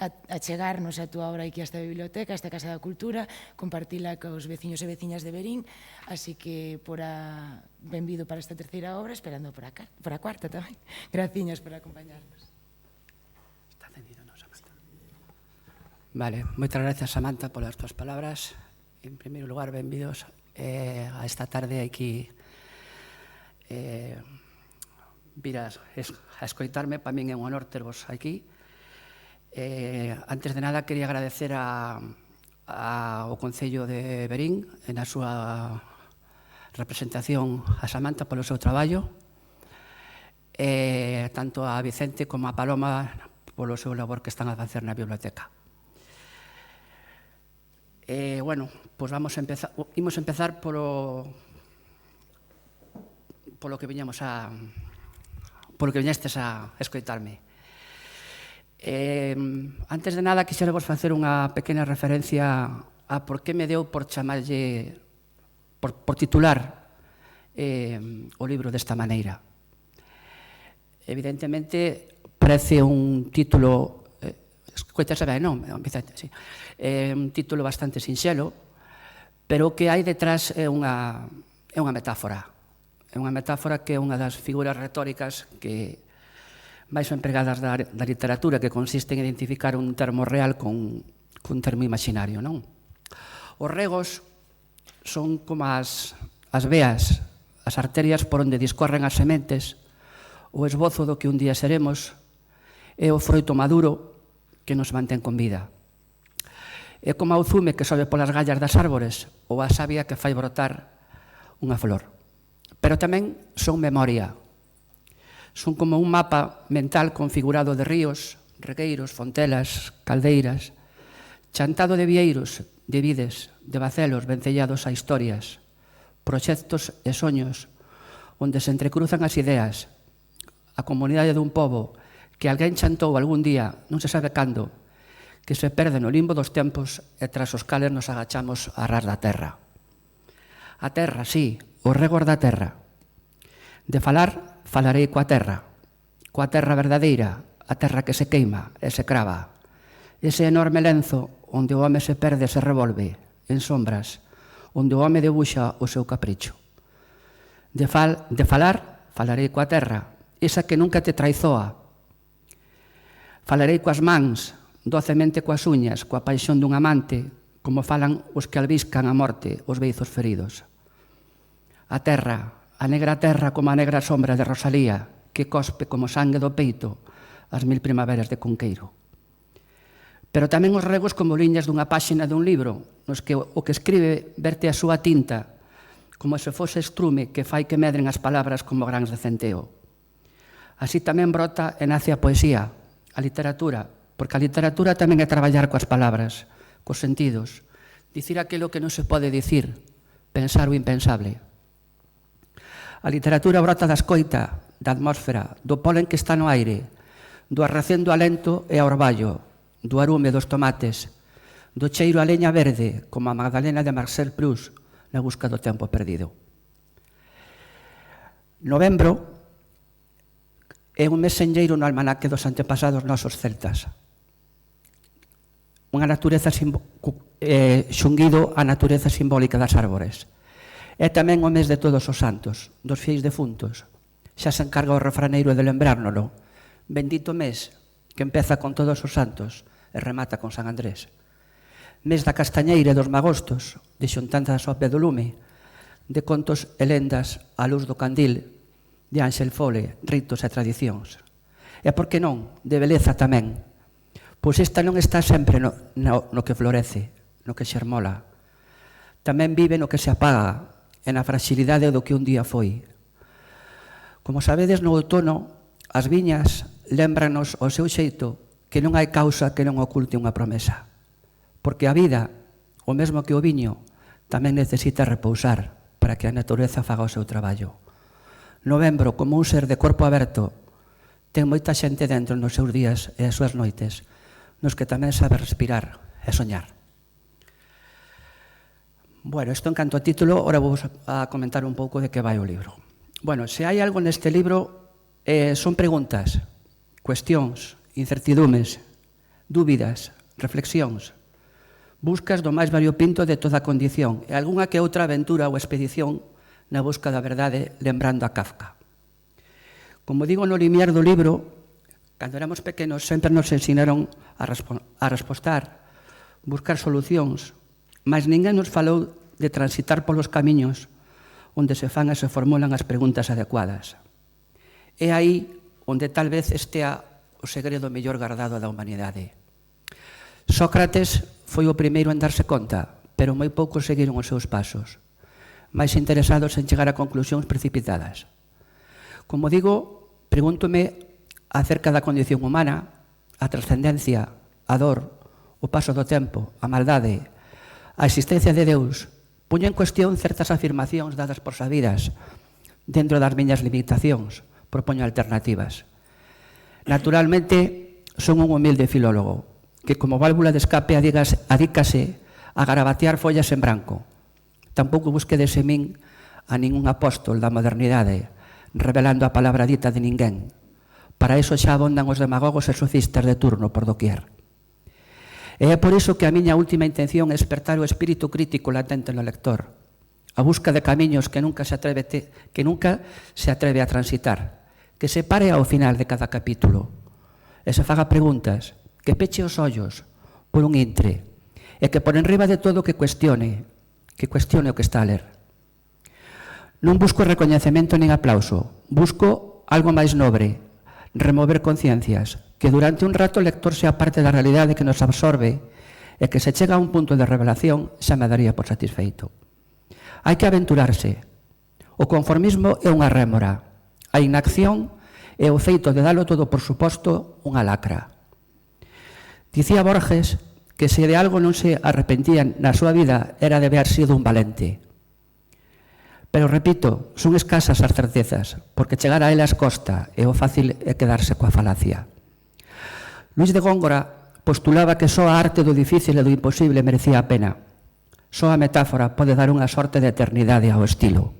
achegarnos a túa obra aquí a esta biblioteca, a esta Casa da Cultura, compartila cos veciños e veciñas de Verín, así que benvido para esta terceira obra, esperando por a cuarta tamén. Graciñas por acompañarnos. Está cendido, non, Samantha? Vale, moitas gracias, Samantha, polas túas palabras. En primeiro lugar, benvidos a esta tarde aquí vir a escoitarme. Para min é un honor tervos aquí. Antes de nada, quería agradecer ao Concello de Verín na súa representación a Samantha polo seu traballo, tanto a Vicente como a Paloma polo seu labor que están a facer na biblioteca. Bueno, pois imos empezar polo que viñestes a escoitarme. Antes de nada, quixera vos facer unha pequena referencia a por que me deu por chamarlle, por titular o libro desta maneira. Evidentemente, parece un título, escoitase ben, non? Sí. Un título bastante sinxelo, pero o que hai detrás é unha metáfora. É unha metáfora que é unha das figuras retóricas que máis empregadas da literatura, que consiste en identificar un termo real con un termo imaginario, non? Os regos son como as veas, as arterias por onde discorren as sementes, o esbozo do que un día seremos, é o froito maduro que nos mantén con vida. É como o zume que sobe polas gallas das árbores ou a savia que fai brotar unha flor. Pero tamén son memoria. Son como un mapa mental configurado de ríos, regueiros, fontelas, caldeiras, chantado de vieiros, de vides, de bacelos vencellados a historias, proxectos e soños, onde se entrecruzan as ideas, a comunidade dun pobo que alguén chantou algún día, non se sabe cando, que se perde no limbo dos tempos e tras os cales nos agachamos a ras da terra. A terra, sí, os regos da terra. De falar, falarei coa terra verdadeira, a terra que se queima e se crava. Ese enorme lenzo onde o home se perde e se revolve, en sombras, onde o home debuxa o seu capricho. De falar, falarei coa terra, esa que nunca te traizoa. Falarei coas mans, docemente coas uñas, coa paixón dun amante, como falan os que albiscan a morte os beizos feridos. A terra, a negra terra como a negra sombra de Rosalía, que cospe como sangue do peito as 1000 primaveras de Cunqueiro. Pero tamén os regos como liñas dunha páxina dun libro, nos que o que escribe verte a súa tinta, como se fose estrume que fai que medren as palabras como grans de centeo. Así tamén brota e nace a poesía, a literatura, porque a literatura tamén é traballar coas palabras, cos sentidos, dicir aquilo que non se pode dicir, pensar o impensable. A literatura brota da escoita, da atmósfera, do polen que está no aire, do arrecendo alento e a orballo, do arume dos tomates, do cheiro a leña verde, como a Magdalena de Marcel Proust, na busca do tempo perdido. Novembro é un mes senlleiro no almanaque dos antepasados nosos celtas. Unha natureza xunguido a natureza simbólica das árbores. É tamén o mes de todos os santos, dos fieis defuntos. Xa se encarga o refraneiro de lembrárnolo. Bendito mes que empeza con todos os santos e remata con San Andrés. Mes da castañeira e dos magostos, de xuntanzas ao pé do lume, de contos e lendas á luz do candil, de Ángel Fole, ritos e tradicións. E por que non, de beleza tamén, pois esta non está sempre no que florece, no que xermola. Tamén vive no que se apaga, e na fragilidade do que un día foi. Como sabedes, no outono, as viñas lémbranos ao seu xeito que non hai causa que non oculte unha promesa. Porque a vida, o mesmo que o viño, tamén necesita repousar para que a natureza faga o seu traballo. Novembro, como un ser de corpo aberto, ten moita xente dentro nos seus días e as súas noites, nos que tamén sabe respirar e soñar. Bueno, isto en canto a título, ahora vou a comentar un pouco de que vai o libro. Bueno, se hai algo neste libro, son preguntas, cuestións, incertidumes, dúbidas, reflexións, buscas do máis variopinto de toda a condición e algunha que outra aventura ou expedición na busca da verdade lembrando a Kafka. Como digo no limiar do libro, cando éramos pequenos sempre nos ensinaron a respostar, buscar solucións, mas ninguén nos falou de transitar polos camiños onde se fan e se formulan as preguntas adecuadas. É aí onde tal vez estea o segredo mellor guardado da humanidade. Sócrates foi o primeiro en darse conta, pero moi poucos seguiron os seus pasos, máis interesados en chegar a conclusións precipitadas. Como digo, pregúntome acerca da condición humana, a trascendencia, a dor, o paso do tempo, a maldade, a existencia de Deus. Poño en cuestión certas afirmacións dadas por sabidas. Dentro das miñas limitacións, propoño alternativas. Naturalmente, son un humilde filólogo, que como válvula de escape adícase a garabatear follas en branco. Tampouco busquedes en min a ningún apóstol da modernidade, revelando a palabra dita de ninguén. Para iso xa abondan os demagogos e sofistas de turno por doquier. E é por iso que a miña última intención é despertar o espírito crítico latente no lector, a busca de camiños que nunca se atreve a transitar, que se pare ao final de cada capítulo e se faga preguntas, que peche os ollos por un intre e que por enriba de todo que cuestione o que está a ler. Non busco recoñecemento nin aplauso, busco algo máis nobre, remover conciencias, que durante un rato o lector sea parte da realidade que nos absorbe e que se chega a un punto de revelación xa me daría por satisfeito. Hai que aventurarse. O conformismo é unha rémora. A inacción é o feito de dalo todo por suposto unha lacra. Dicía Borges que se de algo non se arrepentían na súa vida era de haber sido un valente. Pero, repito, son escasas as certezas, porque chegar a elas costa e o fácil é quedarse coa falacia. Luis de Góngora postulaba que só a arte do difícil e do imposible merecía a pena. Só a metáfora pode dar unha sorte de eternidade ao estilo.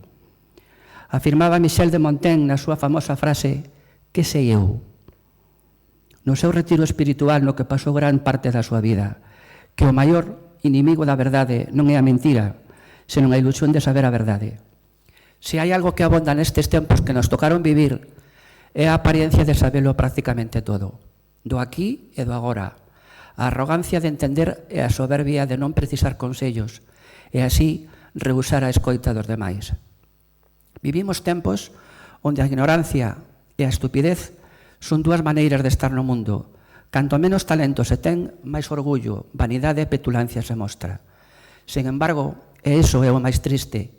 Afirmaba Michel de Montaigne na súa famosa frase «Que sei eu?». No seu retiro espiritual no que pasou gran parte da súa vida, que o maior inimigo da verdade non é a mentira, senón a ilusión de saber a verdade. Se hai algo que abonda nestes tempos que nos tocaron vivir, é a apariencia de sabelo prácticamente todo, do aquí e do agora, a arrogancia de entender e a soberbia de non precisar consellos, e así rehusar a escoita dos demais. Vivimos tempos onde a ignorancia e a estupidez son dúas maneiras de estar no mundo. Canto menos talento se ten, máis orgullo, vanidade e petulancia se mostra. Sen embargo, e iso é o máis triste,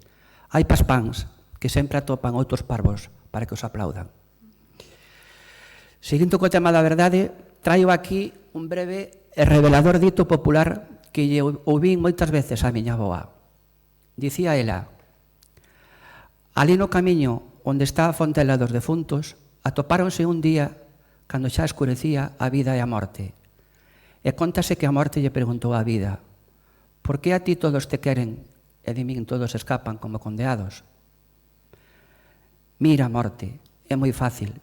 hai paspáns que sempre atopan outros parvos para que os aplaudan. Seguindo co tema da verdade, traio aquí un breve e revelador dito popular que lle ouvín moitas veces a miña avoa. Dicía ela: ali no camiño onde está a fontela dos defuntos, atopáronse un día cando xa escurecía a vida e a morte. E contase que a morte lle preguntou á vida: por que a ti todos te queren e de min todos escapan como condeados? Mira, morte, é moi fácil.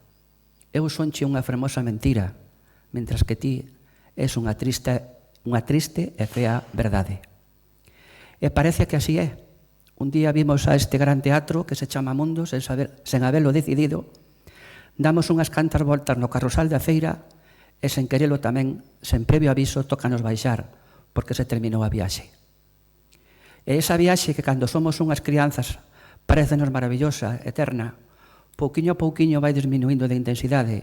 Eu sonche unha fermosa mentira, mentras que ti és unha triste e fea verdade. E parece que así é. Un día vimos a este gran teatro que se chama Mundo, sen habelo decidido, damos unhas cantas voltas no carrusal da feira e sen querelo tamén, sen previo aviso, tócanos baixar, porque se terminou a viaxe. E esa viaxe que cando somos unhas crianzas parecenos maravillosa, eterna, pouquiño a pouquiño vai disminuindo de intensidade,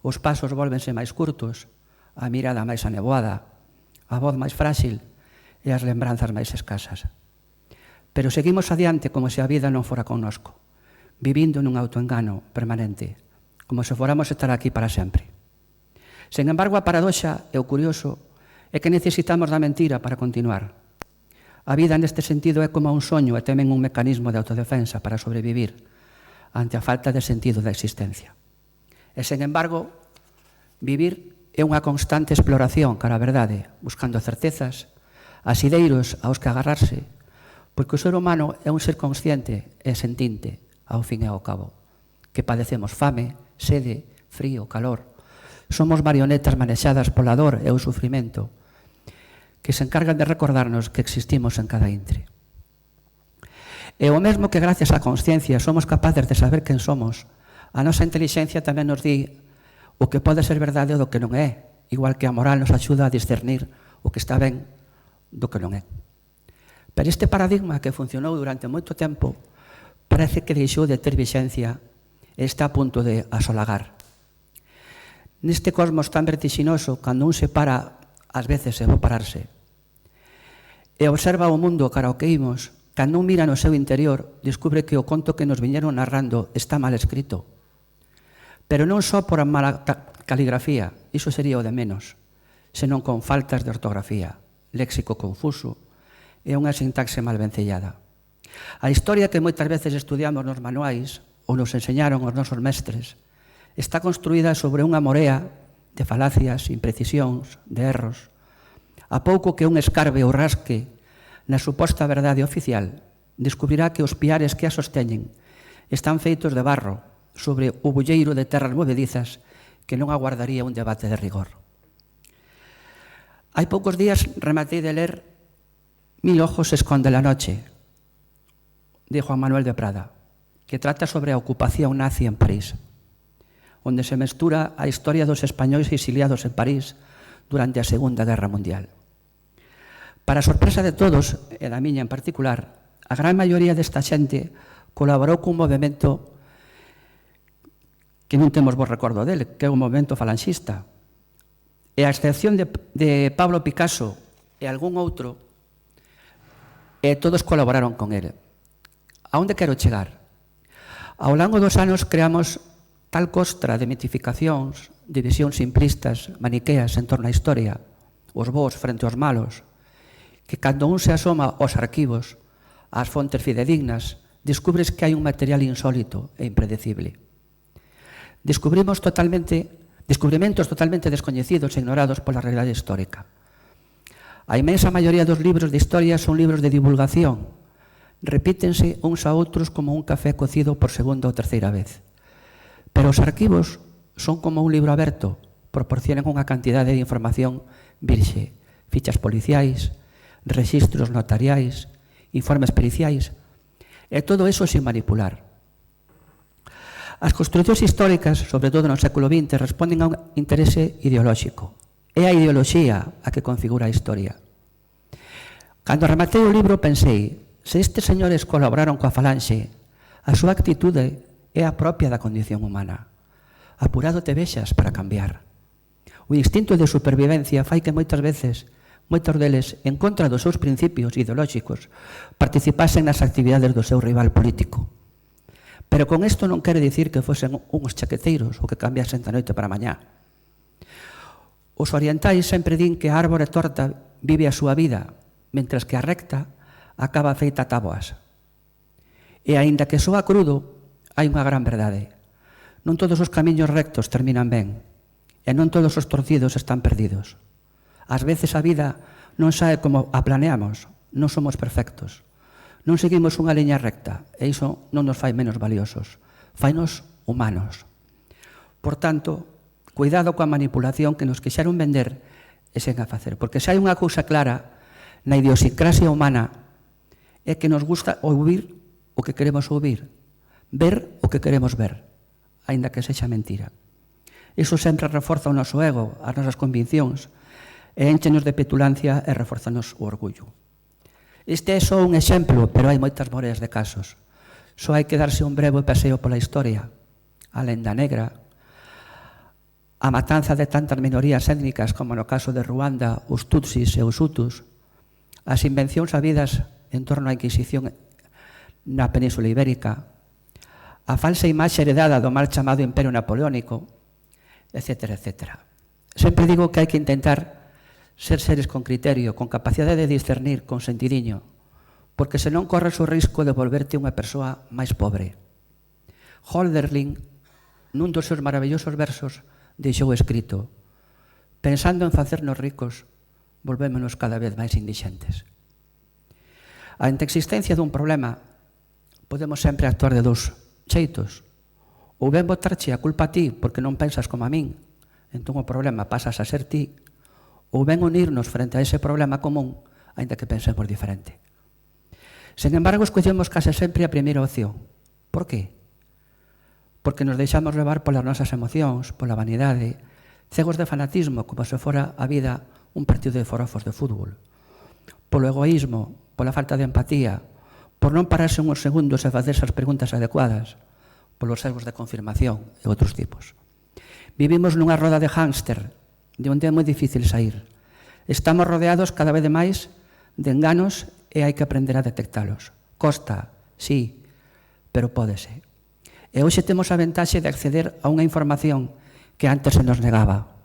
os pasos volvense máis curtos, a mirada máis anevoada, a voz máis frágil e as lembranzas máis escasas. Pero seguimos adiante como se a vida non fora connosco, vivindo nun autoengano permanente, como se fóramos estar aquí para sempre. Sen embargo, a paradoxa e o curioso é que necesitamos da mentira para continuar. A vida neste sentido é como un soño e tamén un mecanismo de autodefensa para sobrevivir ante a falta de sentido da existencia. E, sen embargo, vivir é unha constante exploración cara a verdade, buscando certezas, asideiros aos que agarrarse, porque o ser humano é un ser consciente e sentinte, ao fin e ao cabo, que padecemos fame, sede, frío, calor. Somos marionetas manexadas pola dor e o sufrimento que se encargan de recordarnos que existimos en cada intre. E o mesmo que gracias á consciencia somos capaces de saber quen somos, a nosa inteligencia tamén nos di o que pode ser verdade ou do que non é, igual que a moral nos axuda a discernir o que está ben do que non é. Pero este paradigma que funcionou durante moito tempo parece que deixou de ter vixencia e está a punto de asolagar. Neste cosmos tan vertixinoso, cando un se para, ás veces é bo pararse, e observa o mundo cara ao que imos, cando un mira no seu interior, descubre que o conto que nos viñeron narrando está mal escrito. Pero non só por a mala caligrafía, iso sería o de menos, senón con faltas de ortografía, léxico confuso e unha sintaxe mal vencellada. A historia que moitas veces estudiamos nos manuais ou nos enseñaron os nosos mestres está construída sobre unha morea de falacias, imprecisións, de erros. A pouco que un escarbe ou rasque na suposta verdade oficial, descubrirá que os piares que a sosteñen están feitos de barro sobre o bulleiro de terras movedizas que non aguardaría un debate de rigor. Hai poucos días rematei de ler 1000 ojos esconde la noche, de Juan Manuel de Prada, que trata sobre a ocupación nazi en París, onde se mestura a historia dos españois exiliados en París durante a Segunda Guerra Mundial. Para a sorpresa de todos, e da miña en particular, a gran maioría desta xente colaborou cun movimento que non temos bo recordo dele, que é o movimento falanxista. E a excepción de Pablo Picasso e algún outro, todos colaboraron con ele. A onde quero chegar? Ao longo dos anos creamos tal costra de mitificacións, de visións simplistas, maniqueas en torno á historia, os bons frente aos malos, que cando un se asoma aos arquivos, ás fontes fidedignas, descubres que hai un material insólito e impredecible. Descubrimentos totalmente descoñecidos e ignorados pola realidade histórica. A inmensa maioría dos libros de historia son libros de divulgación. Repítense uns a outros como un café cocido por segunda ou terceira vez. Pero os arquivos son como un libro aberto, proporcionan unha cantidade de información virxe, fichas policiais, rexistros notariais, informes periciais, e todo eso sin manipular. As construcións históricas, sobre todo no século XX, responden a un interese ideolóxico. É a ideoloxía a que configura a historia. Cando rematei o libro pensei, se estes señores colaboraron coa falanxe, a súa actitude é a propia da condición humana. Apurado te vexas para cambiar. O instinto de supervivencia fai que moitas veces, moitos deles, en contra dos seus principios ideolóxicos, participasen nas actividades do seu rival político. Pero con isto non quere dicir que fosen uns chaqueteiros ou que cambiasen da noite para a mañá. Os orientais sempre din que a árbore torta vive a súa vida, mentras que a recta acaba feita táboas. E aínda que soa crudo, hai unha gran verdade. Non todos os camiños rectos terminan ben, e non todos os torcidos están perdidos. Ás veces a vida non sae como a planeamos, non somos perfectos. Non seguimos unha liña recta, e iso non nos fai menos valiosos, fainos humanos. Por tanto, cuidado coa manipulación que nos quixeron vender e sen a facer, porque se hai unha cousa clara na idiosincrasia humana é que nos gusta ouvir o que queremos ouvir, ver o que queremos ver, aínda que sexa mentira. Iso sempre reforza o noso ego, as nosas conviccións, e énchenos de petulancia e reforzanos o orgullo. Este é só un exemplo, pero hai moitas moreas de casos. Só hai que darse un breve paseo pola historia. A lenda negra, a matanza de tantas minorías étnicas como no caso de Ruanda, os Tutsis e os Hutus, as invencións habidas en torno á Inquisición na Península Ibérica, a falsa imaxe heredada do mal chamado Imperio Napoleónico, etc. etc. Sempre digo que hai que intentar ser seres con criterio, con capacidade de discernir, con sentidiño, porque senón corres o risco de volverte unha persoa máis pobre. Hölderlin, nun dos seus maravillosos versos, deixou escrito: pensando en facernos ricos, volvémonos cada vez máis indixentes. Ante a existencia dun problema, podemos sempre actuar de dous xeitos. Ou ben botarche a culpa a ti porque non pensas como a min, Entón o problema pasas a ser ti, ou ben unirnos frente a ese problema común, aínda que pensemos diferente. Sen embargo, escollemos case sempre a primeira opción. Por qué? Porque nos deixamos levar polas nosas emocións, pola vanidade, cegos de fanatismo, como se fora a vida un partido de forofos de fútbol, polo egoísmo, pola falta de empatía, por non pararse uns segundos e facerse as preguntas adecuadas, polos sesgos de confirmación e outros tipos. Vivimos nunha roda de hámster, de onde é moi difícil sair. Estamos rodeados cada vez máis de enganos e hai que aprender a detectalos. Costa, sí, pero pódese. E hoxe temos a ventaxe de acceder a unha información que antes se nos negaba.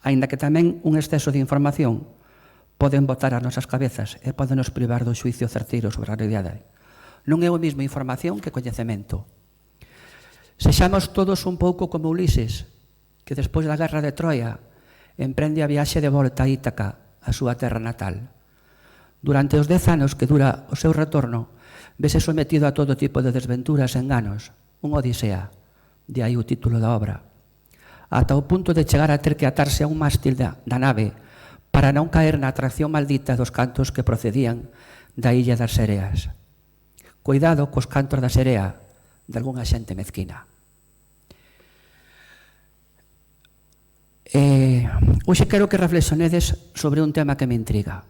Aínda que tamén un exceso de información poden botar as nosas cabezas e poden nos privar do xuicio certeiro sobre a realidade. Non é o mesmo información que coñecemento. Sexamos todos un pouco como Ulises, que despois da guerra de Troia emprende a viaxe de volta a Ítaca, a súa terra natal. Durante os 10 anos que dura o seu retorno, vese sometido a todo tipo de desventuras e enganos, un odisea, de aí o título da obra, ata o punto de chegar a ter que atarse a un mástil da nave para non caer na atracción maldita dos cantos que procedían da illa das Sereas. Cuidado cos cantos da Serea de algunha xente mezquina. Hoxe quero que reflexionedes sobre un tema que me intriga,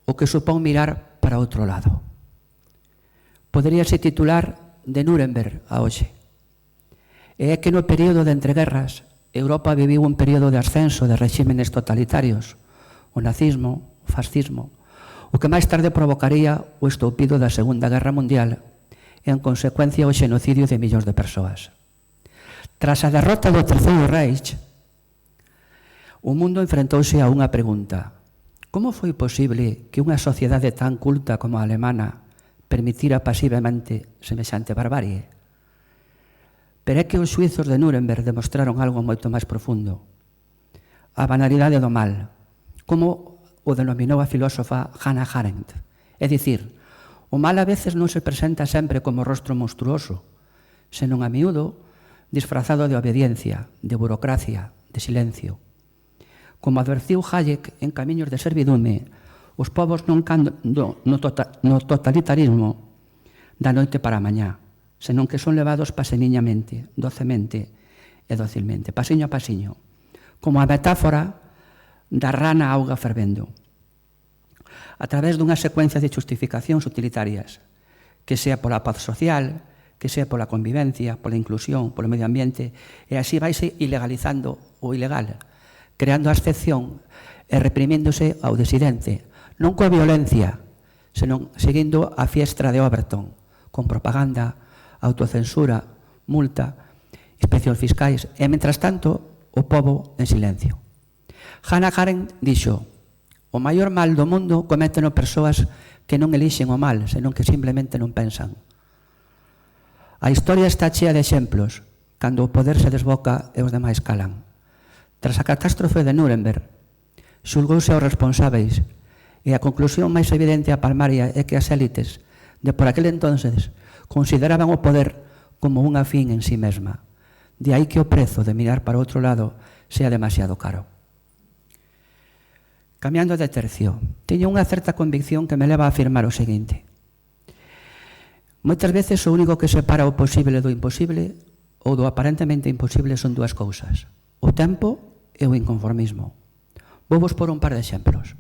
o que supón mirar para outro lado. Poderíase titular de Nuremberg a hoxe. E é que no período de entreguerras Europa viviu un período de ascenso de regímenes totalitarios, o nazismo, o fascismo, o que máis tarde provocaría o estoupido da Segunda Guerra Mundial e, en consecuencia, o xenocidio de millóns de persoas. Tras a derrota do Terceiro Reich, o mundo enfrentouse a unha pregunta: como foi posible que unha sociedade tan culta como a alemana permitira pasivamente semexante barbarie? Pero é que os xuizos de Nuremberg demostraron algo moito máis profundo: a banalidade do mal, como o denominou a filósofa Hannah Arendt. É dicir, o mal a veces non se presenta sempre como rostro monstruoso, senón a miúdo disfrazado de obediencia, de burocracia, de silencio. Como advertiu Hayek en Camiños de Servidume, os povos non cando no totalitarismo da noite para a mañá, senón que son levados paseniñamente, docemente e docilmente, pasiño a pasiño, como a metáfora da rana auga fervendo, a través dunha secuencia de justificacións utilitarias, que sea pola paz social, que sea pola convivencia, pola inclusión, polo medio ambiente, e así vaise ilegalizando o ilegal, creando a excepción e reprimíndose ao disidente, non coa violencia, senón seguindo a fiestra de Overton, con propaganda, autocensura, multa, inspeccións fiscais, e, mentras tanto, o pobo en silencio. Hannah Arendt dixo: o maior mal do mundo cométeno persoas que non elixen o mal, senón que simplemente non pensan. A historia está chea de exemplos, cando o poder se desboca e os demais calan. Tras a catástrofe de Nuremberg, xulgouse aos responsáveis, e a conclusión máis evidente a palmaria é que as élites de por aquel entonces consideraban o poder como unha fin en sí mesma. De aí que o prezo de mirar para outro lado sea demasiado caro. Cambiando de tercio, teño unha certa convicción que me leva a afirmar o seguinte: moitas veces o único que separa o posible do imposible ou do aparentemente imposible son dúas cousas: o tempo e o inconformismo. Vou vos por un par de exemplos.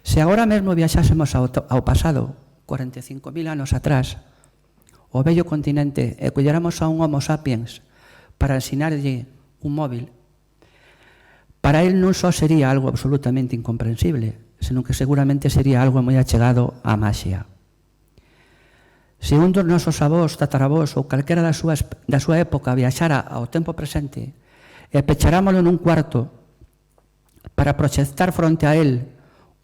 Se agora mesmo viaxásemos ao pasado, 45.000 anos atrás, o vello continente, e colléramos a un Homo sapiens para ensinarlle un móvil, para él non só sería algo absolutamente incomprensible, senón que seguramente sería algo moi achegado á maxia. Se un dos nosos avós, tataravós ou calquera da súa época viaxara ao tempo presente e pecharámolo nun cuarto para proxectar fronte a él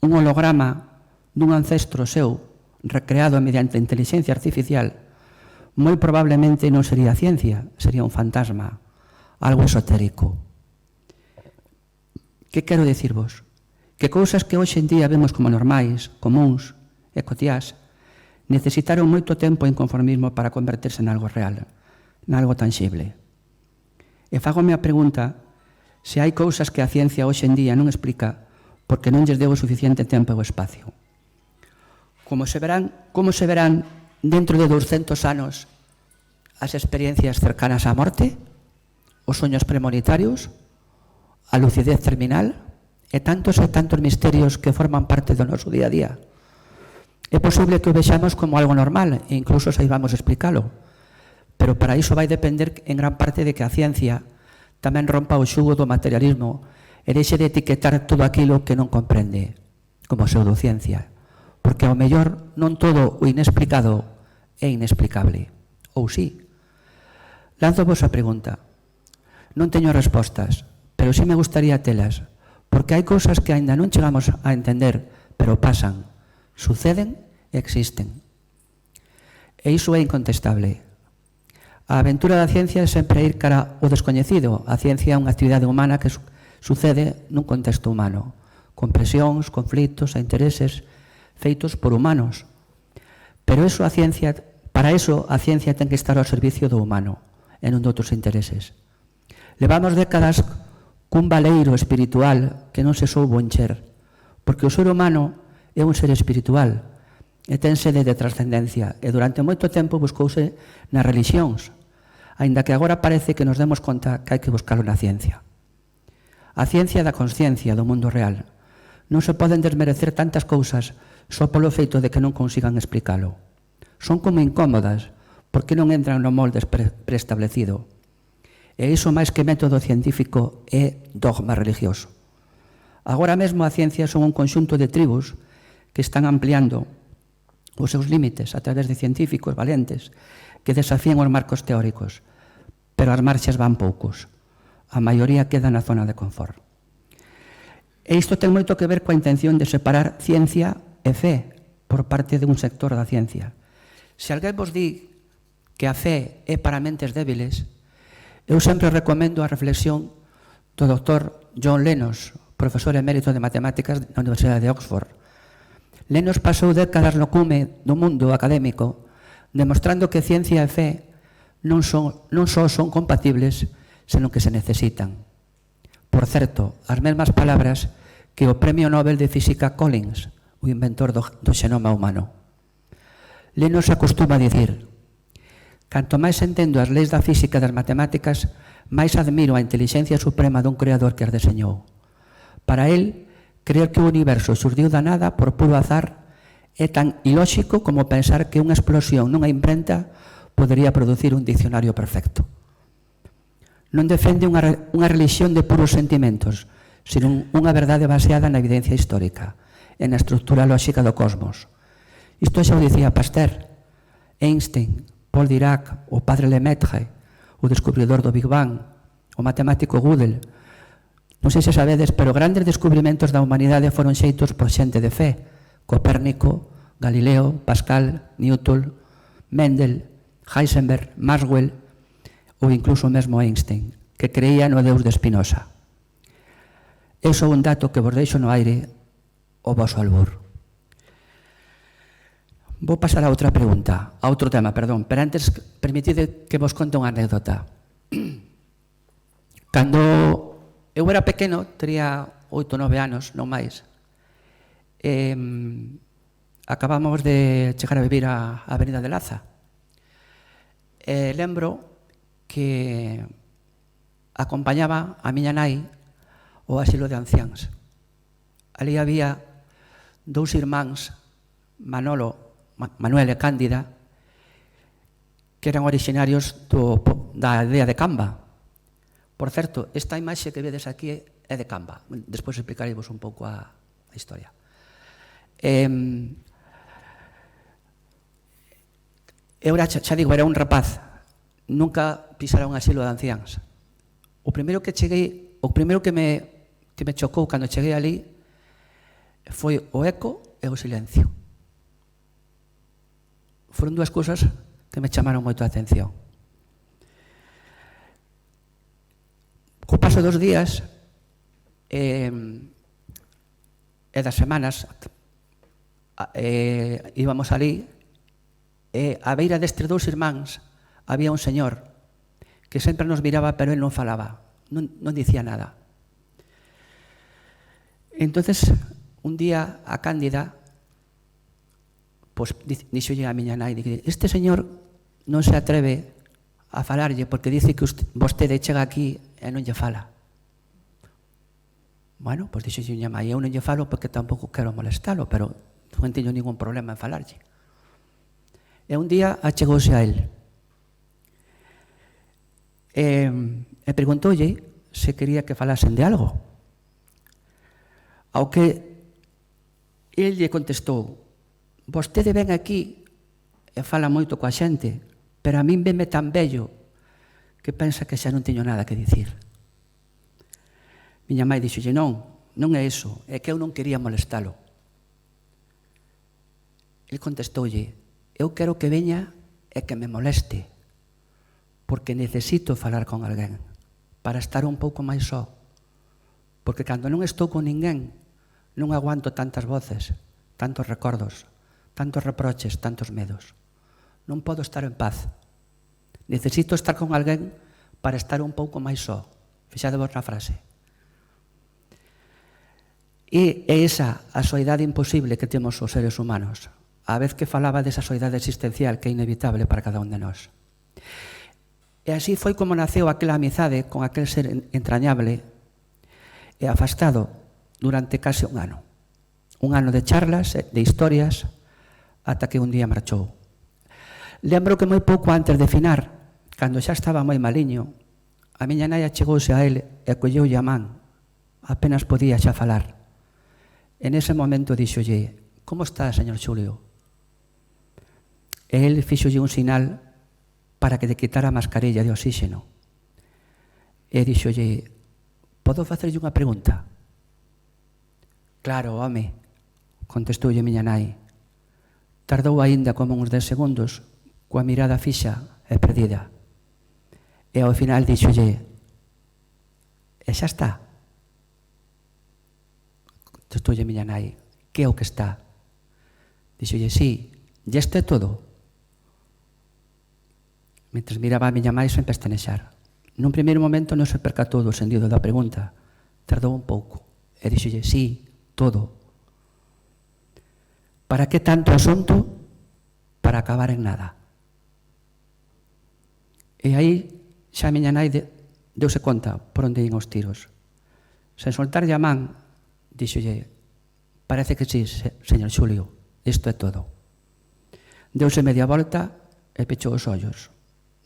un holograma dun ancestro seu recreado mediante inteligencia artificial, moi probablemente non sería ciencia, sería un fantasma, algo esotérico. Que quero dicirvos? Que cousas que hoxe en día vemos como normais, comuns e cotiás, necesitaron moito tempo e inconformismo para converterse en algo real, en algo tangible. E fágome a pregunta se hai cousas que a ciencia hoxe en día non explica porque non lles deu o suficiente tempo e o espacio. Como se verán dentro de 200 anos as experiencias cercanas á morte, os soños premonitarios, a lucidez terminal e tantos misterios que forman parte do noso día a día. É posible que o vexamos como algo normal e incluso saibamos explicalo, pero para iso vai depender en gran parte de que a ciencia tamén rompa o xugo do materialismo e deixe de etiquetar todo aquilo que non comprende, como pseudociencia, porque ao mellor non todo o inexplicado é inexplicable. Ou sí. Lanzo vos a pregunta. Non teño respostas, pero sí me gustaría telas, porque hai cousas que aínda non chegamos a entender, pero pasan, suceden e existen. E iso é incontestable. A aventura da ciencia é sempre ir cara ao descoñecido. A ciencia é unha actividade humana que sucede nun contexto humano, con presións, conflitos e intereses feitos por humanos. Pero para eso a ciencia ten que estar ao servicio do humano e non de outros intereses. Levamos décadas cun baleiro espiritual que non se soubo encher, porque o ser humano é un ser espiritual e ten sede de trascendencia e durante moito tempo buscouse nas religións, aínda que agora parece que nos demos conta que hai que buscalo na ciencia. A ciencia da consciencia do mundo real. Non se poden desmerecer tantas cousas só polo feito de que non consigan explicalo. Son como incómodas, porque non entran no molde preestablecido. E iso máis que método científico é dogma religioso. Agora mesmo a ciencia son un conxunto de tribus que están ampliando os seus límites a través de científicos valentes que desafían os marcos teóricos, pero as marchas van poucos. A maioría queda na zona de confort. E isto ten moito que ver coa intención de separar ciencia e fe por parte dun sector da ciencia. Se alguén vos di que a fe é para mentes débiles, eu sempre recomendo a reflexión do Dr. John Lennox, profesor emérito de matemáticas na Universidade de Oxford. Lennox pasou décadas no cume do mundo académico demostrando que ciencia e fe non só son compatibles, senón que se necesitan. Por certo, as mesmas palabras que o Premio Nobel de Física Collins, o inventor do xenoma humano. Lennox acostuma a dicir: canto máis entendo as leis da física e das matemáticas, máis admiro a inteligencia suprema dun creador que as deseñou. Para él, creer que o universo xurdiu da nada por puro azar é tan ilóxico como pensar que unha explosión nunha imprenta podería producir un diccionario perfecto. Non defende unha religión de puros sentimentos, sino unha verdade baseada na evidencia histórica e na estructura lóxica do cosmos. Isto xa o dicía Pasteur, Einstein, Paul Dirac, o padre Lemaitre, o descubridor do Big Bang, o matemático Gödel. Non sei se sabedes, pero grandes descubrimentos da humanidade foron xeitos por xente de fe. Copérnico, Galileo, Pascal, Newton, Mendel, Heisenberg, Maxwell ou incluso mesmo Einstein, que creía no Deus de Spinoza. É só un dato que vos deixo no aire o voso albur. Vou pasar a outra pregunta, a outro tema, perdón, pero antes permitide que vos conte unha anécdota. Cando eu era pequeno, tería 8 ou 9 anos, non máis, acabamos de chegar a vivir a Avenida de Laza. Lembro que acompañaba a miña nai ao asilo de anciáns. Ali había 2 irmáns, Manuel e Cándida, que eran originarios da aldea de Camba. Por certo, esta imaxe que vedes aquí é de Camba. Despois explicareivos un pouco a historia. Eu xa digo, era un rapaz, nunca pisara un asilo de anciáns. O primeiro que me chocou cando cheguei ali foi o eco e o silencio. Foron 2 cousas que me chamaron moito a atención. Co paso dos días e das semanas íbamos ali e á beira destes 2 irmáns había un señor que sempre nos miraba, pero él non falaba, non dicía nada. Entonces, un día a Cándida, pois, dixolle a miña nai, este señor non se atreve a falarlle porque dice que vostede chega aquí e non lle fala. Bueno, pois dixolle a miña nai, eu non lle falo porque tampouco quero molestalo, pero non teño ningún problema en falarlle. E un día achegouse a él e preguntoulle se quería que falasen de algo. Ao que el lle contestou, vostede ven aquí e fala moito coa xente, pero a min veme tan bello que pensa que xa non teño nada que dicir. Miña mãe dixolle, non é iso, é que eu non quería molestalo. El contestoulle, eu quero que veña e que me moleste, porque necesito falar con alguén, para estar un pouco máis só. Porque cando non estou con ninguén, non aguanto tantas voces, tantos recordos, tantos reproches, tantos medos. Non podo estar en paz. Necesito estar con alguén para estar un pouco máis só. Fixadevos na frase. E é esa a soidade imposible que temos os seres humanos, a vez que falaba desa soidade existencial que é inevitable para cada un de nós. E así foi como naceu aquela amizade con aquel ser entrañable e afastado durante case un ano. Un ano de charlas, de historias, ata que un día marchou. Lembro que moi pouco antes de finar, cando xa estaba moi maliño, a miña nai achegouse a él e colleulle a man. Apenas podía xa falar. En ese momento dixolle, como está, señor Xulio? E él fixolle un sinal para que lle quitara a mascarilla de oxígeno. E dixolle, podo facerlle unha pregunta? Claro, home, contestoulle miña nai. Tardou aínda como uns 10 segundos, coa mirada fixa e perdida. E ao final dixolle, e xa está? Contestoulle miña nai, que é o que está? Dixolle, sí, e isto é todo? Mentres miraba a miña mãe sen pestanexar. Nun primeiro momento non se percatou do sentido da pregunta. Tardou un pouco. E dixolle, sí, todo. Para que tanto asunto? Para acabar en nada. E aí xa a miña nai deuse conta por onde iban os tiros. Sen soltarlle a man, dixolle, parece que sí, señor Xulio, isto é todo. Deuse media volta e pechou os ollos.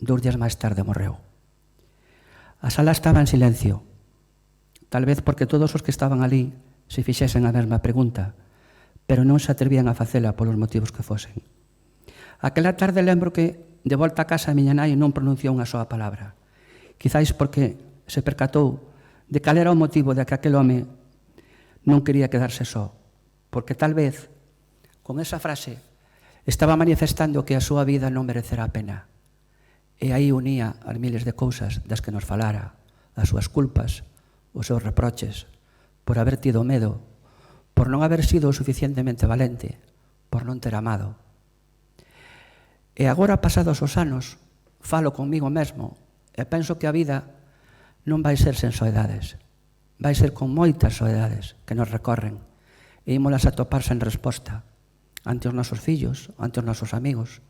2 días máis tarde morreu. A sala estaba en silencio, tal vez porque todos os que estaban ali se fixesen a mesma pregunta, pero non se atrevían a facela polos motivos que fosen. Aquela tarde lembro que, de volta a casa, a miña nai non pronunciou unha soa palabra. Quizáis porque se percatou de cal era o motivo de que aquel home non quería quedarse só, porque tal vez, con esa frase, estaba manifestando que a súa vida non merecerá a pena. E aí unía as miles de cousas das que nos falara, as súas culpas, os seus reproches, por haber tido medo, por non haber sido suficientemente valente, por non ter amado. E agora, pasados os anos, falo conmigo mesmo e penso que a vida non vai ser sen soedades, vai ser con moitas soedades que nos recorren e ímolas a topar sen resposta ante os nosos fillos, ante os nosos amigos.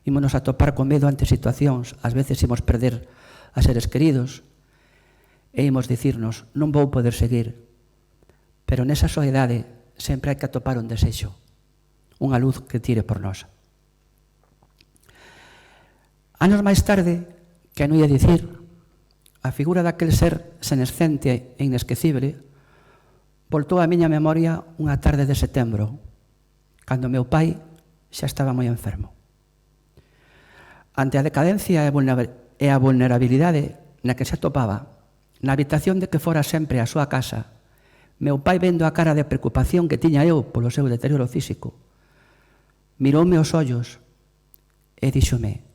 Ímonos a topar con medo ante situacións, ás veces imos perder a seres queridos e imos dicirnos, non vou poder seguir, pero nesa soedade sempre hai que atopar un desexo, unha luz que tire por nós. Anos máis tarde, que non ia dicir, a figura daquel ser senescente e inesquecible voltou á miña memoria unha tarde de setembro, cando meu pai xa estaba moi enfermo. Ante a decadencia e a vulnerabilidade na que se atopaba, na habitación de que fora sempre a súa casa, meu pai, vendo a cara de preocupación que tiña eu polo seu deterioro físico, miroume os ollos e díxome,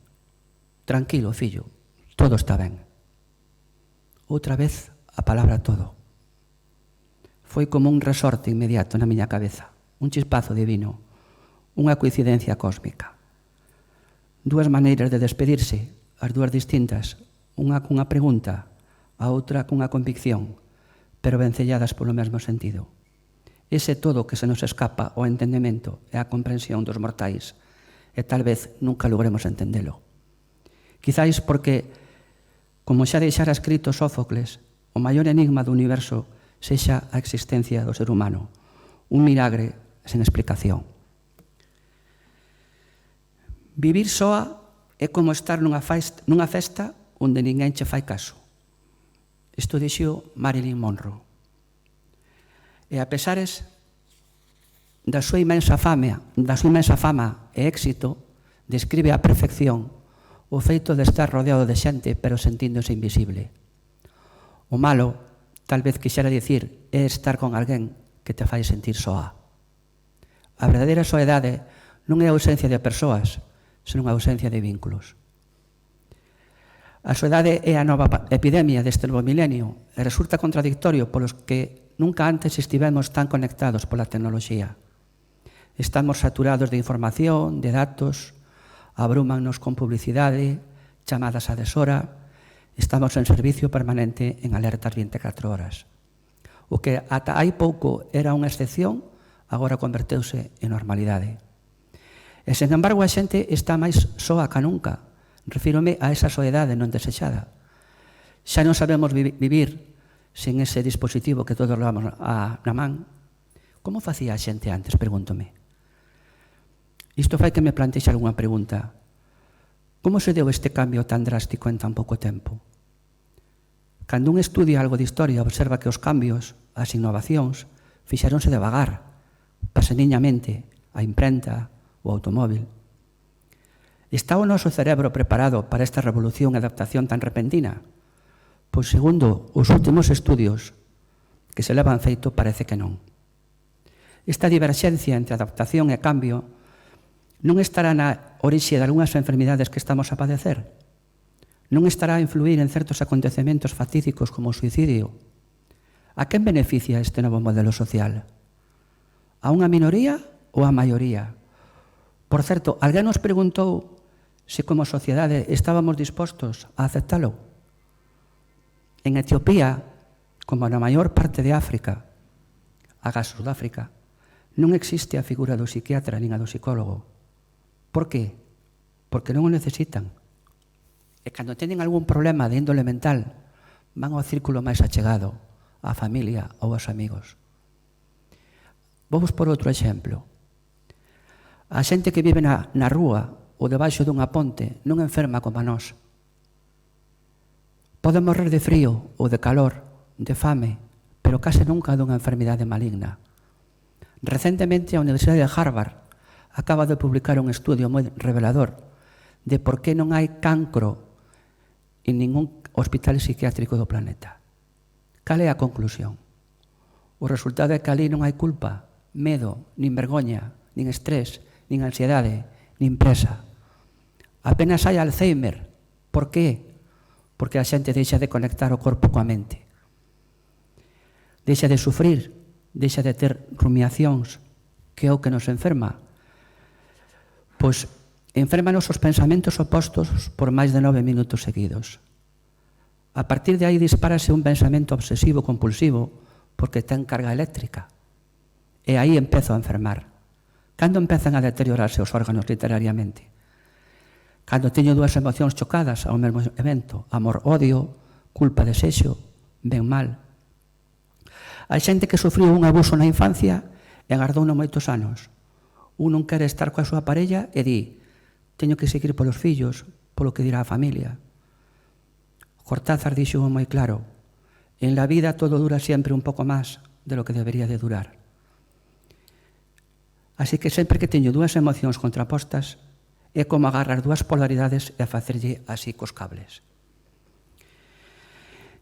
tranquilo, fillo, todo está ben. Outra vez a palabra todo. Foi como un resorte inmediato na miña cabeza, un chispazo divino, unha coincidencia cósmica. 2 maneiras de despedirse, as 2 distintas, unha cunha pregunta, a outra cunha convicción, pero vencelladas polo mesmo sentido. ese todo que se nos escapa ao entendemento e á comprensión dos mortais, e tal vez nunca logremos entendelo. Quizáis porque, como xa deixara escrito Sófocles, o maior enigma do universo sexa a existencia do ser humano, un milagre sen explicación. Vivir soa é como estar nunha festa onde ninguén che fai caso. Isto dixo Marilyn Monroe. E a pesares da súa inmensa fama e éxito, describe a perfección o feito de estar rodeado de xente pero sentíndose invisible. O malo, tal vez quixera dicir, é estar con alguén que te fai sentir soa. A verdadeira soedade non é a ausencia de persoas, senón a ausencia de vínculos. A soedade é a nova epidemia deste novo milenio e resulta contradictorio polos que nunca antes estivemos tan conectados pola tecnoloxía. Estamos saturados de información, de datos, abrúmannos con publicidade, chamadas a deshora, estamos en servicio permanente en alertas 24 horas. O que ata hai pouco era unha excepción, agora converteuse en normalidade. E, sen embargo, a xente está máis soa ca nunca. Refírome a esa soedade non desexada. Xa non sabemos vivir sen ese dispositivo que todos levamos na man. Como facía a xente antes, pregúntome? Isto fai que me plantexe algunha pregunta. Como se deu este cambio tan drástico en tan pouco tempo? Cando un estudia algo de historia, observa que os cambios, as innovacións, fixeronse devagar, paseniñamente, a imprenta, o automóvil. Está o noso cerebro preparado para esta revolución e adaptación tan repentina? Pois, segundo os últimos estudios que se levan feito, parece que non. Esta diverxencia entre adaptación e cambio non estará na orixe de algunhas enfermidades que estamos a padecer? Non estará a influir en certos acontecementos fatídicos como o suicidio? A quen beneficia este novo modelo social? A unha minoría ou a maioría? Por certo, alguén nos preguntou se como sociedade estábamos dispostos a aceptalo. En Etiopía, como na maior parte de África, agás Sudáfrica, non existe a figura do psiquiatra nin a do psicólogo. Por qué? Porque non o necesitan. E cando teñen algún problema de índole mental, van ao círculo máis achegado, á familia ou aos amigos. Vamos por outro exemplo. A xente que vive na rúa ou debaixo dunha ponte non enferma como a nós. Pode morrer de frío ou de calor, de fame, pero case nunca dunha enfermidade maligna. Recentemente, a Universidade de Harvard acaba de publicar un estudio moi revelador de por que non hai cancro en ningún hospital psiquiátrico do planeta. Cal é a conclusión? O resultado é que ali non hai culpa, medo, nin vergoña, nin estrés, nin ansiedade, nin presa. Apenas hai Alzheimer. Por qué? Porque a xente deixa de conectar o corpo coa mente. Deixa de sufrir, deixa de ter rumiacións, que é o que nos enferma. Pois enférmanos os pensamentos opostos por máis de 9 minutos seguidos. A partir de aí dispárase un pensamento obsesivo compulsivo porque ten carga eléctrica. E aí empezo a enfermar. Cando empezan a deteriorarse os órganos literariamente? Cando teño dúas emocións chocadas ao mesmo evento, amor-odio, culpa-desexo, ben-mal. Hai xente que sufriu un abuso na infancia e agardouno moitos anos. Un non quere estar coa súa parella e di: teño que seguir polos fillos, polo que dirá a familia. Cortázar dixo moi claro: en la vida todo dura sempre un pouco máis de lo que debería de durar. Así que sempre que teño dúas emocións contrapostas, é como agarrar dúas polaridades e facerlle así cos cables.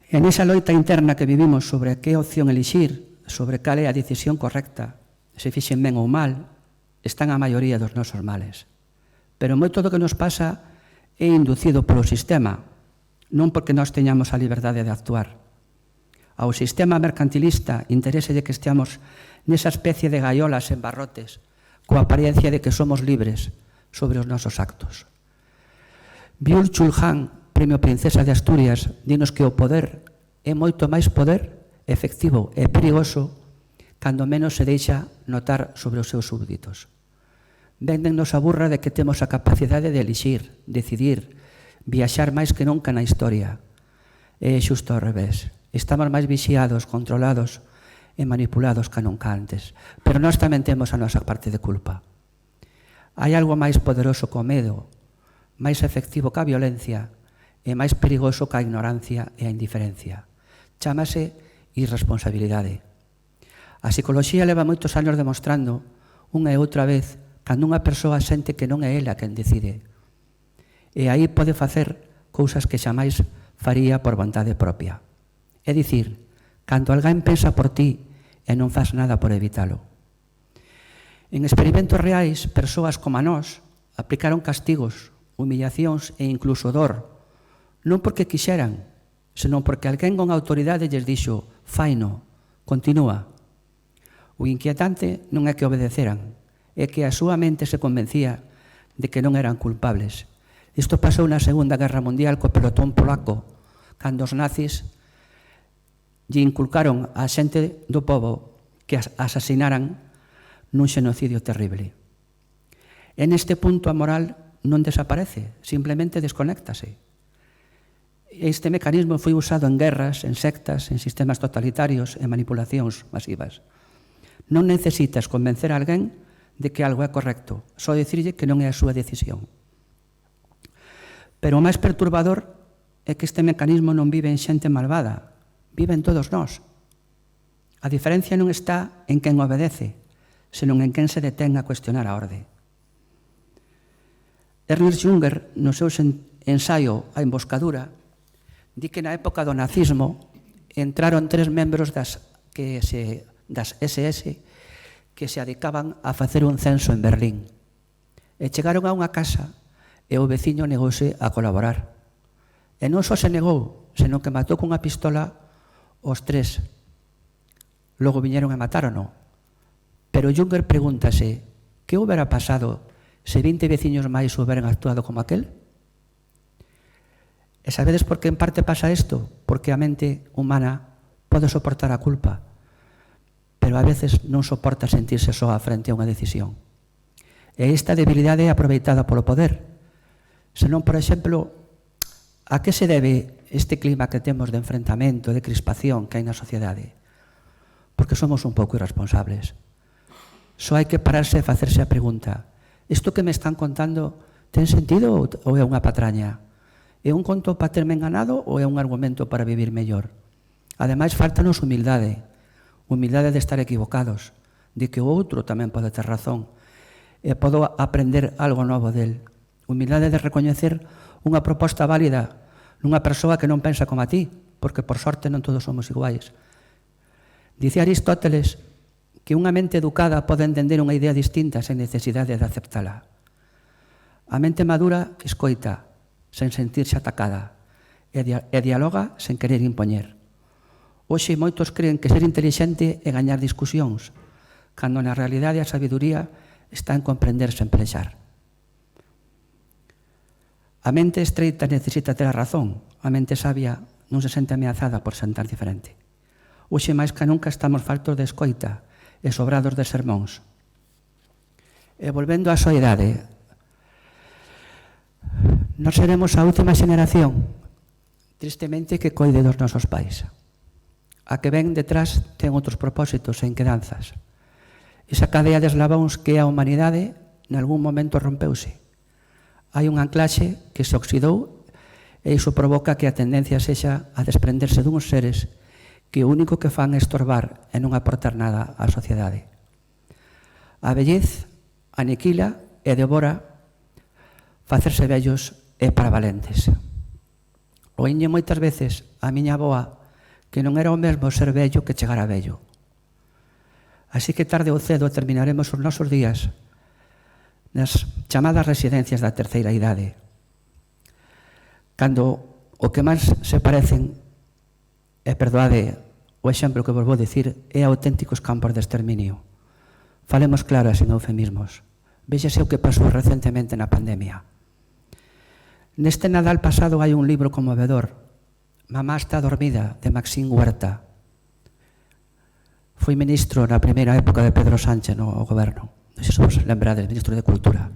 En esa loita interna que vivimos sobre que opción elixir, sobre cal é a decisión correcta, se fixen ben ou mal, están a maioría dos nosos males. Pero moito do que nos pasa é inducido polo sistema, non porque nós teñamos a liberdade de actuar. Ao sistema mercantilista interese de que esteamos nesa especie de gaiolas en barrotes, coa apariencia de que somos libres sobre os nosos actos. Byul-Chul Han, Premio Princesa de Asturias, dinos que o poder é moito máis poder efectivo e perigoso cando menos se deixa notar sobre os seus súbditos. Véndennos a burra de que temos a capacidade de elixir, decidir, viaxar máis que nunca na historia. É xusto ao revés. Estamos máis vixiados, controlados e manipulados que nunca antes. Pero nós tamén temos a nosa parte de culpa. Hai algo máis poderoso co medo, máis efectivo que a violencia e máis perigoso que a ignorancia e a indiferencia. Chámase irresponsabilidade. A psicoloxía leva moitos anos demostrando unha e outra vez cando unha persoa sente que non é ela quen decide. E aí pode facer cousas que xamais faría por vontade propia. É dicir, cando alguén pensa por ti e non faz nada por evitalo. En experimentos reais, persoas como a nós aplicaron castigos, humillacións e incluso dor, non porque quixeran, senón porque alguén con autoridade lles dixo faino, continúa. O inquietante non é que obedeceran, é que a súa mente se convencía de que non eran culpables. Isto pasou na Segunda Guerra Mundial co pelotón polaco, cando os nazis lle inculcaron á xente do pobo que asasinaran nun xenocidio terrible. En este punto a moral non desaparece, simplemente desconéctase. Este mecanismo foi usado en guerras, en sectas, en sistemas totalitarios e manipulacións masivas. Non necesitas convencer a alguén de que algo é correcto, só dicirlle que non é a súa decisión. Pero o máis perturbador é que este mecanismo non vive en xente malvada, vive en todos nós. A diferencia non está en quen obedece, senón en quen se detén a cuestionar a orde. Ernst Jünger, no seu ensaio A emboscadura, di que na época do nazismo entraron 3 membros das SS que se dedicaban a facer un censo en Berlín. E chegaron a unha casa e o veciño negouse a colaborar. E non só se negou, senón que matou cunha pistola os 3. Logo viñeron e matárono. Pero Jünger pregúntase, que houbera pasado se 20 veciños máis houberan actuado como aquel? E sabedes por que en parte pasa isto? Porque a mente humana pode soportar a culpa, pero a veces non soporta sentirse soa frente a unha decisión. E esta debilidade é aproveitada polo poder. Senón, por exemplo, a que se debe este clima que temos de enfrentamento, de crispación que hai na sociedade? Porque somos un pouco irresponsables. Só hai que pararse e facerse a pregunta: isto que me están contando ten sentido ou é unha patraña? É un conto para terme enganado ou é un argumento para vivir mellor? Ademais, faltanos humildade. Humildade de estar equivocados, de que o outro tamén pode ter razón e podo aprender algo novo del. Humildade de recoñecer unha proposta válida nunha persoa que non pensa como a ti, porque por sorte non todos somos iguais. Dice Aristóteles que unha mente educada pode entender unha idea distinta sen necesidade de aceptala. A mente madura escoita, sen sentirse atacada, e dialoga sen querer impoñer. Hoxe moitos creen que ser intelixente é gañar discusións, cando na realidade a sabiduría está en comprender sen pelexar. A mente estreita necesita ter a razón, a mente sabia non se sente ameazada por sentar diferente. Hoxe máis que nunca estamos faltos de escoita e sobrados de sermóns. E volvendo á soidade, nós seremos a última xeneración, tristemente, que coide dos nosos pais. A que ven detrás ten outros propósitos e inquedanzas. Esa cadea de eslabóns que é a humanidade nalgún momento rompeuse. Hai un anclaxe que se oxidou e iso provoca que a tendencia sexa a desprenderse duns seres que o único que fan é estorbar e non aportar nada á sociedade. A vellez aniquila e devora. Facerse vellos é para valentes. Oínlle moitas veces a miña avoa que non era o mesmo ser vello que chegar a vello. Así que tarde ou cedo terminaremos os nosos días nas chamadas residencias da terceira idade, cando o que máis se parecen, e perdoade o exemplo que vos vou dicir, é auténticos campos de exterminio. Falemos claro sin eufemismos. Véxase o que pasou recentemente na pandemia. Neste Nadal pasado hai un libro conmovedor, Mamá está dormida, de Maxine Huerta. Fui ministro na primeira época de Pedro Sánchez no goberno. Non sei se vos lembrades, ministro de Cultura.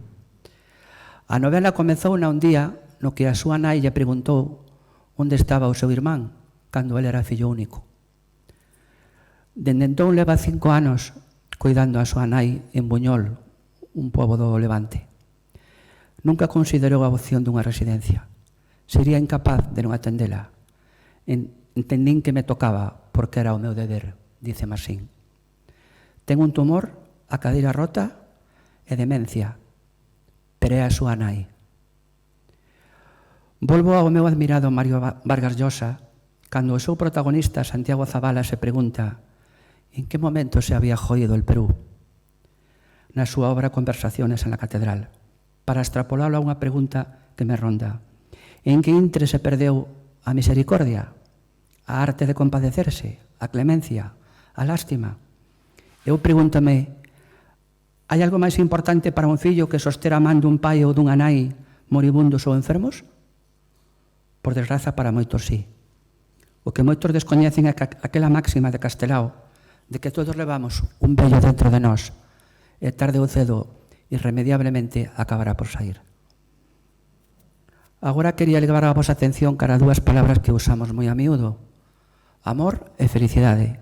A novela comezou un día no que a súa nai lle preguntou onde estaba o seu irmán cando ele era fillo único. Dende entón leva 5 anos cuidando a súa nai en Buñol, un pobo do Levante. Nunca considerou a opción dunha residencia. Sería incapaz de non atendela. Entendín que me tocaba porque era o meu deber, dice Masín. Ten un tumor, a cadeira rota e demencia, pero é a súa nai. Volvo ao meu admirado Mario Vargas Llosa cando o seu protagonista, Santiago Zabala, se pregunta en que momento se había joído el Perú na súa obra Conversaciones en la Catedral, para extrapolalo a unha pregunta que me ronda. En que intre se perdeu a misericordia, a arte de compadecerse, a clemencia, a lástima? Eu pregúntame, hai algo máis importante para un fillo que soster a man dun pai ou dunha nai moribundos ou enfermos? Por desgraza, para moitos sí. O que moitos descoñecen é aquela máxima de Castelao de que todos levamos un vello dentro de nós e tarde ou cedo irremediablemente acabará por sair. Agora quería levar a vosa atención cara a dúas palabras que usamos moi a miúdo: amor e felicidade.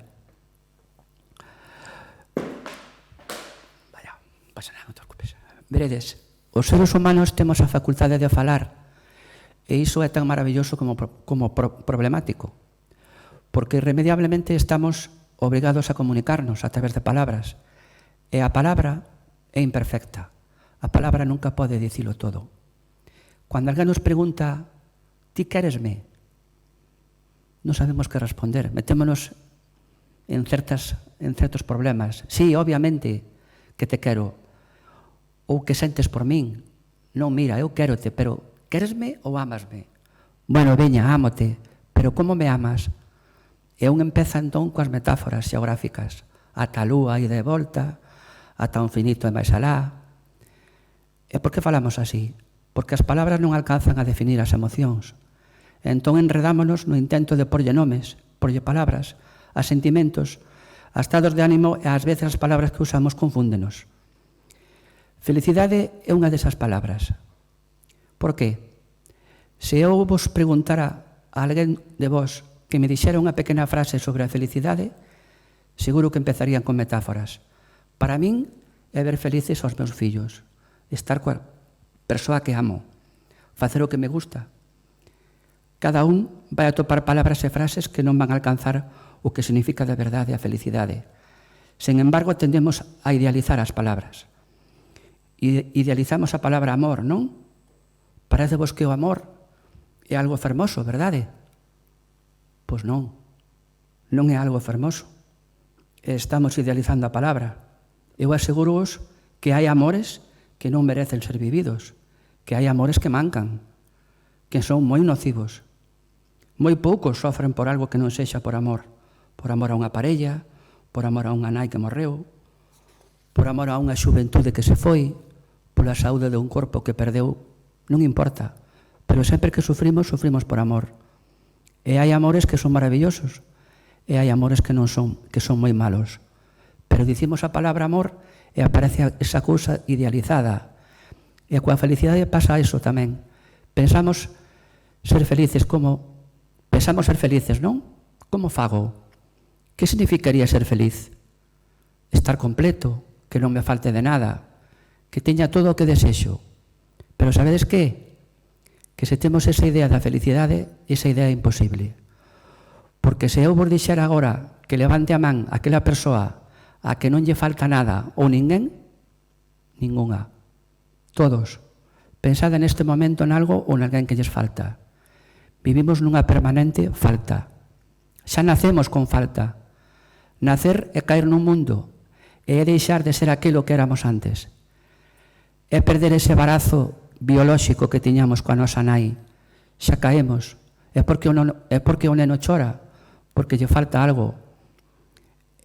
Pasa nada, non te preocupes. Veredes, os seres humanos temos a facultade de falar e iso é tan maravilloso como problemático, porque irremediablemente estamos obrigados a comunicarnos a través de palabras e a palabra é imperfecta. A palabra nunca pode dicilo todo. Cando alguén nos pregunta, ti quéresme? Non sabemos que responder. Metémonos en certos problemas. Sí, obviamente que te quero. Ou que sentes por min. Non, mira, eu quérote, pero quéresme ou amasme? Bueno, veña, ámote, pero como me amas? E un empeza entón coas metáforas xeográficas. Ata a lúa e de volta, ata un finito e máis alá. E por que falamos así? Porque as palabras non alcanzan a definir as emocións. Entón enredámonos no intento de porlle nomes, porlle palabras, a sentimentos, a estados de ánimo e ás veces as palabras que usamos confúndenos. Felicidade é unha desas palabras. Por qué? Se eu vos preguntara a alguén de vos que me dixera unha pequena frase sobre a felicidade, seguro que empezarían con metáforas. Para min é ver felices aos meus fillos, estar coa persoa que amo, facer o que me gusta. Cada un vai atopar palabras e frases que non van a alcanzar o que significa de verdade a felicidade. Sen embargo, tendemos a idealizar as palabras. Idealizamos a palabra amor, non? Parecevos que o amor é algo fermoso, verdade? Pois non. Non é algo fermoso. Estamos idealizando a palabra. Eu aseguro-vos que hai amores que non merecen ser vividos, que hai amores que mancan, que son moi nocivos. Moi poucos sofren por algo que non sexa por amor a unha parella, por amor a unha nai que morreu, por amor a unha xuventude que se foi, pola saúde de un corpo que perdeu. Non importa, pero sempre que sufrimos, sufrimos por amor. E hai amores que son maravillosos, e hai amores que non son, que son moi malos. Pero dicimos a palabra amor e aparece esa cousa idealizada. E coa felicidade pasa iso tamén. Pensamos ser felices, non? Como fago? Que significaría ser feliz? Estar completo, que non me falte de nada, que teña todo o que desexo. Pero sabedes que? Que se temos esa idea da felicidade, esa idea é imposible. Porque se eu vos dixera agora que levante a man aquela persoa a que non lle falta nada ou ninguén, ningunha. Todos. Pensade neste momento en algo ou en alguén que lles falta. Vivimos nunha permanente falta. Xa nacemos con falta. Nacer é caer nun mundo e é deixar de ser aquilo que éramos antes. É perder ese embarazo biolóxico que tiñamos coa nosa nai. Xa caemos. É porque o neno chora, porque lle falta algo.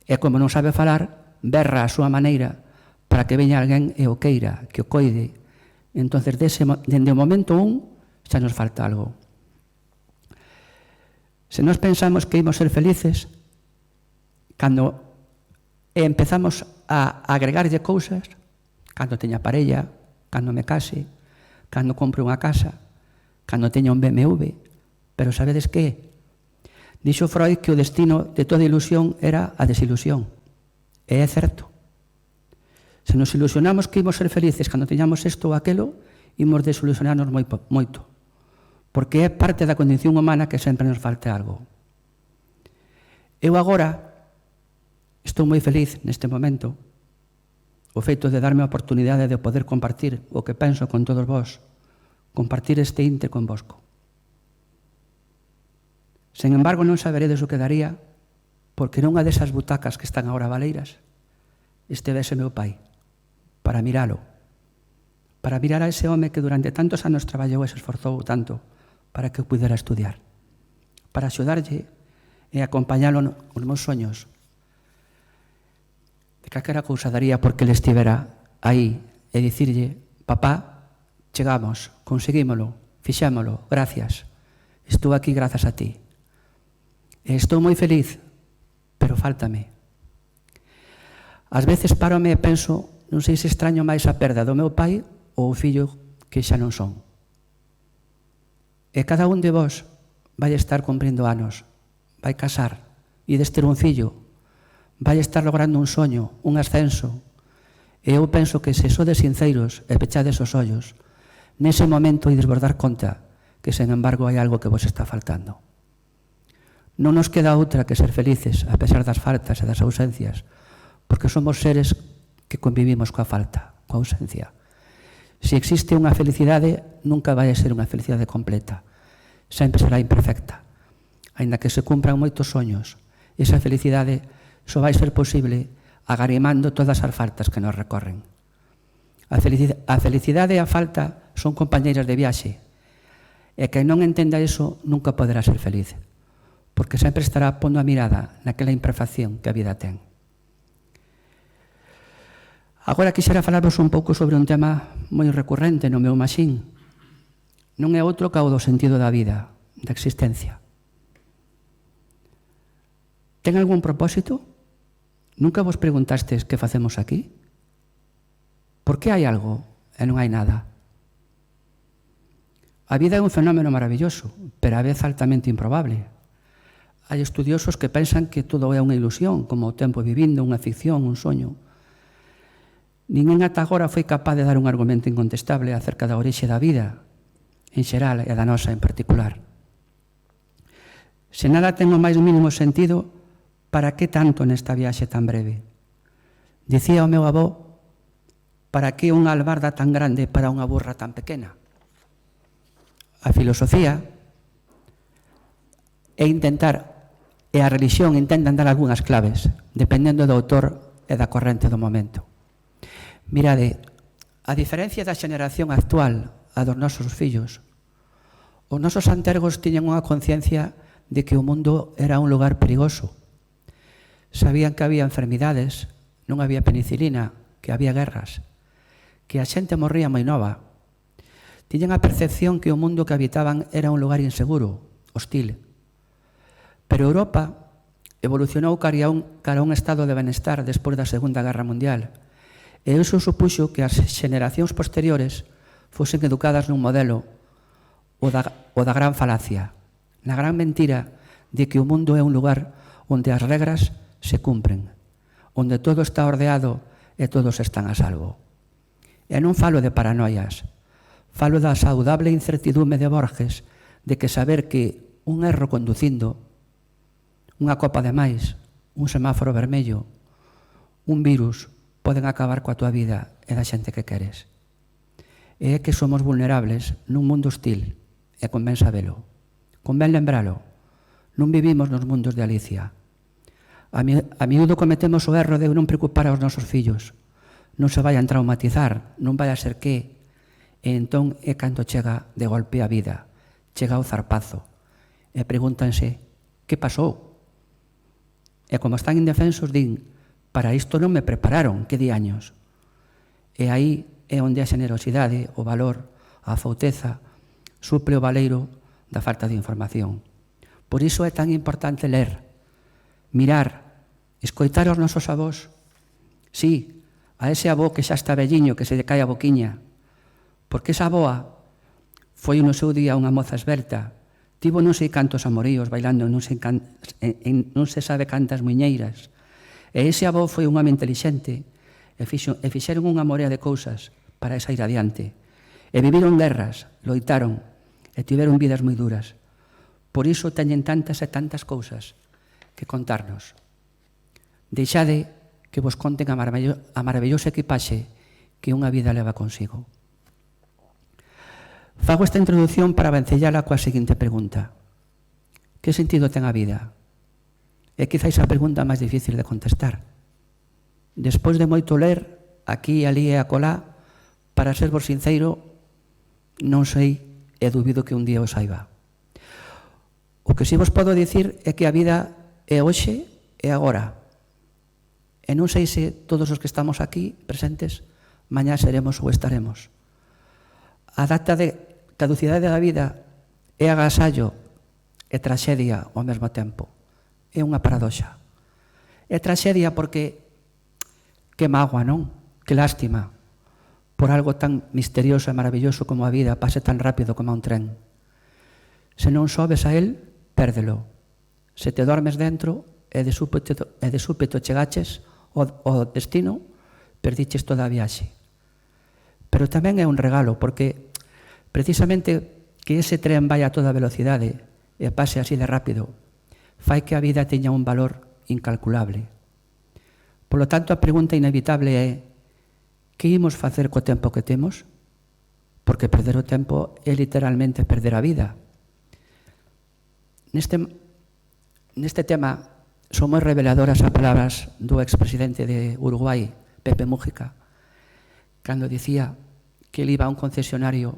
E como non sabe falar, berra a súa maneira para que veña alguén e o queira, que o coide. Entón, dende o momento xa nos falta algo. Se nós pensamos que imos ser felices, cando e empezamos a agregarlle cousas cando teña parella, cando me case, cando compre unha casa, cando teña un BMW. Pero sabedes que? Dixo Freud que o destino de toda ilusión era a desilusión. E é certo. Se nos ilusionamos que imos ser felices cando teñamos isto ou aquelo, imos desilusionarnos moito. Porque é parte da condición humana que sempre nos falte algo. Eu agora estou moi feliz neste momento, o feito de darme a oportunidade de poder compartir o que penso con todos vós, compartir este inte convosco. Sen embargo, non saberedes o que daría porque nunha desas butacas que están agora baleiras estivese meu pai, para miralo, para mirar a ese home que durante tantos anos traballou e se esforzou tanto para que eu pudera estudiar, para axudarlle e acompañalo nos meus soños, de calquera cousa daría porque ele estivera aí e dicirlle: papá, chegamos, conseguímolo, fixémolo, gracias, estou aquí grazas a ti. E estou moi feliz, pero fáltame. Ás veces párome e penso, non sei se extraño máis a perda do meu pai ou o fillo que xa non son. E cada un de vós vai estar cumprindo anos, vai casar, ides ter un fillo, vai estar logrando un soño, un ascenso. E eu penso que se sodes sinceiros e pechades os ollos, nese momento ides vos dar conta que, sen embargo, hai algo que vos está faltando. Non nos queda outra que ser felices a pesar das faltas e das ausencias, porque somos seres que convivimos coa falta, coa ausencia. Se existe unha felicidade, nunca vai a ser unha felicidade completa. Sempre será imperfecta. Aínda que se cumpran moitos soños, esa felicidade só vai ser posible agarimando todas as faltas que nos recorren. A felicidade e a falta son compañeiras de viaxe, e quen non entenda iso nunca poderá ser feliz, porque sempre estará pondo a mirada naquela imperfección que a vida ten. Agora quixera falarvos un pouco sobre un tema moi recurrente no meu maxín. Non é outro que o do sentido da vida, da existencia. Ten algún propósito? Nunca vos preguntastes que facemos aquí? Por que hai algo e non hai nada? A vida é un fenómeno maravilloso, pero a vez altamente improbable. Hai estudiosos que pensan que todo é unha ilusión, como o tempo vivindo, unha ficción, un soño. Ninguén ata agora foi capaz de dar un argumento incontestable acerca da orixe da vida, en xeral, e da nosa en particular. Se nada ten o máis mínimo sentido, para que tanto nesta viaxe tan breve? Dicía o meu avó, para que unha albarda tan grande para unha burra tan pequena? A filosofía e a religión intentan dar algunhas claves, dependendo do autor e da corrente do momento. Mirade, a diferencia da xeneración actual a dos nosos fillos, os nosos antergos tiñan unha conciencia de que o mundo era un lugar perigoso. Sabían que había enfermidades, non había penicilina, que había guerras, que a xente morría moi nova. Tiñan a percepción que o mundo que habitaban era un lugar inseguro, hostil. Pero Europa evolucionou cara a un estado de benestar despois da Segunda Guerra Mundial, e iso supuxo que as xeneracións posteriores fosen educadas nun modelo, o da gran falacia, na gran mentira de que o mundo é un lugar onde as regras se cumpren, onde todo está ordeado e todos están a salvo. E non falo de paranoias, falo da saudable incertidume de Borges de que saber que un erro conducindo, unha copa de máis, un semáforo vermello, un virus, poden acabar coa tua vida e da xente que queres. E é que somos vulnerables nun mundo hostil, e convén sabelo, convén lembralo. Non vivimos nos mundos de Alicia. A miúdo cometemos o erro de non preocupar aos nosos fillos. Non se vayan traumatizar, non vai a ser que. E entón é cando chega de golpe a vida, chega o zarpazo, e pregúntanse, que pasou? E como están indefensos, din, para isto non me prepararon, que di años. E aí é onde a xenerosidade, o valor, a afouteza, suple o baleiro da falta de información. Por iso é tan importante ler, mirar, escoitar os nosos avós Sí, a ese avó que xa está velliño, que se lle cae a boquiña. Porque esa avoa foi no seu día unha moza esberta, tivo non sei cantos amoríos bailando non se sabe cantas muiñeiras. E ese avó foi un home intelixente e fixeron unha morea de cousas para esa ir adiante. E viviron guerras, loitaron e tiveron vidas moi duras. Por iso teñen tantas e tantas cousas que contarnos. Deixade que vos conten a maravillosa equipaxe que unha vida leva consigo. Fago esta introdución para vencellala coa seguinte pregunta. Que sentido ten a vida? É quizáis a pregunta máis difícil de contestar. Despois de moito ler, aquí, ali e acolá, para servos sinceiro, non sei e dubido que un día o saiba. O que si vos podo dicir é que a vida é hoxe e agora. E non sei se todos os que estamos aquí presentes mañá seremos ou estaremos. A data de caducidade da vida é agasallo e traxedia ao mesmo tempo. É unha paradoxa. É traxedia porque que mágoa, non? Que lástima por algo tan misterioso e maravilloso como a vida pase tan rápido como un tren. Se non sobes a él, pérdelo. Se te dormes dentro e de súpeto chegaches ao destino, perdiches toda a viaxe. Pero tamén é un regalo, porque precisamente que ese tren vai a toda velocidade e pase así de rápido, fai que a vida teña un valor incalculable. Por lo tanto, a pregunta inevitable é: que imos facer co tempo que temos? Porque perder o tempo é literalmente perder a vida. Neste tema son moi reveladoras as palabras do expresidente de Uruguai, Pepe Mújica, cando dicía que ele iba a un concesionario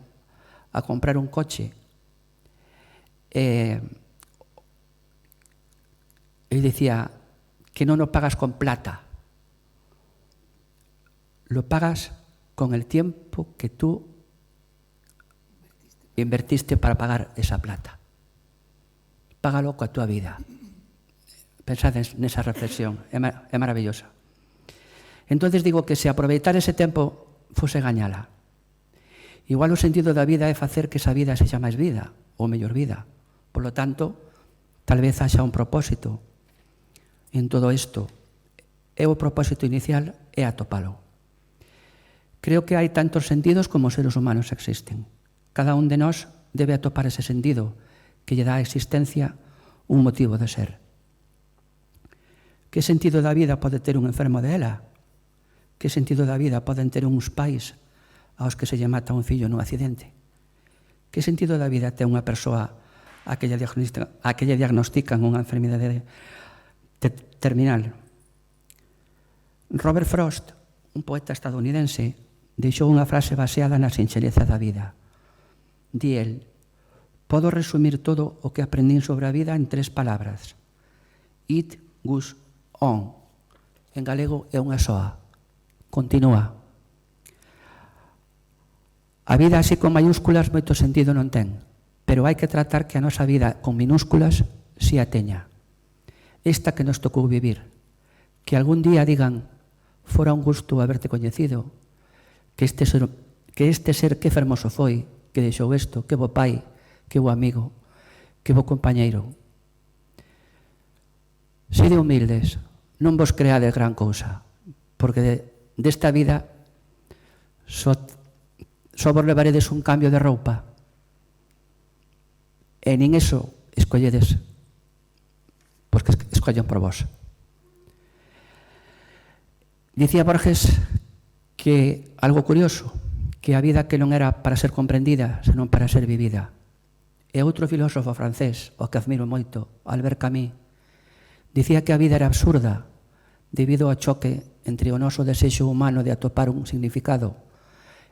a comprar un coche e ele dicía que non o pagas con plata, lo pagas con el tiempo que tú invertiste para pagar esa plata. Págalo coa tua vida. Pensades nesa reflexión, é maravillosa. Entonces digo que se aproveitar ese tempo fose gañala. Igual o sentido da vida é facer que esa vida sexa máis vida, ou mellor vida. Por lo tanto, tal vez haxa un propósito en todo isto. E o propósito inicial é atopalo. Creo que hai tantos sentidos como seres humanos existen. Cada un de nós debe atopar ese sentido que lle dá a existencia un motivo de ser. Que sentido da vida pode ter un enfermo de ela? Que sentido da vida poden ter uns pais aos que se lle mata un fillo nun accidente? Que sentido da vida ten unha persoa a que lle diagnostican unha enfermidade terminal? Robert Frost, un poeta estadounidense, deixou unha frase baseada na sinxeleza da vida. Di el: podo resumir todo o que aprendín sobre a vida en 3 palabras. It goes on. En galego é unha soa. Continúa. A vida así con mayúsculas moito sentido non ten, pero hai que tratar que a nosa vida con minúsculas si a teña. Esta que nos tocou vivir. Que algún día digan: fora un gusto haberte coñecido, que este ser que fermoso foi, que deixou isto, que bo pai, que bo amigo, que bo compañeiro. Sede humildes, non vos creades gran cousa, porque desta vida só vos levaredes un cambio de roupa e nin eso escolledes, porque escollen por vos. Dicía Borges que algo curioso, que a vida que non era para ser comprendida, senón para ser vivida. E outro filósofo francés, o que admiro moito, Albert Camus, dicía que a vida era absurda debido ao choque entre o noso desexo humano de atopar un significado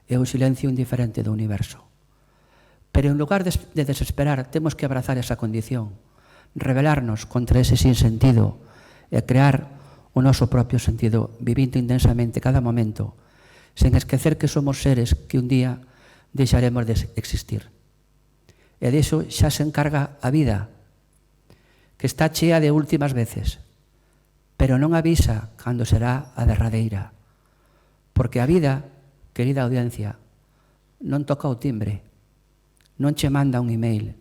e o silencio indiferente do universo. Pero en lugar de desesperar, temos que abrazar esa condición, rebelarnos contra ese sinsentido e crear o noso propio sentido, vivindo intensamente cada momento, sen esquecer que somos seres que un día deixaremos de existir. E diso xa se encarga a vida, que está chea de últimas veces, pero non avisa cando será a derradeira. Porque a vida, querida audiencia, non toca o timbre, non che manda un email,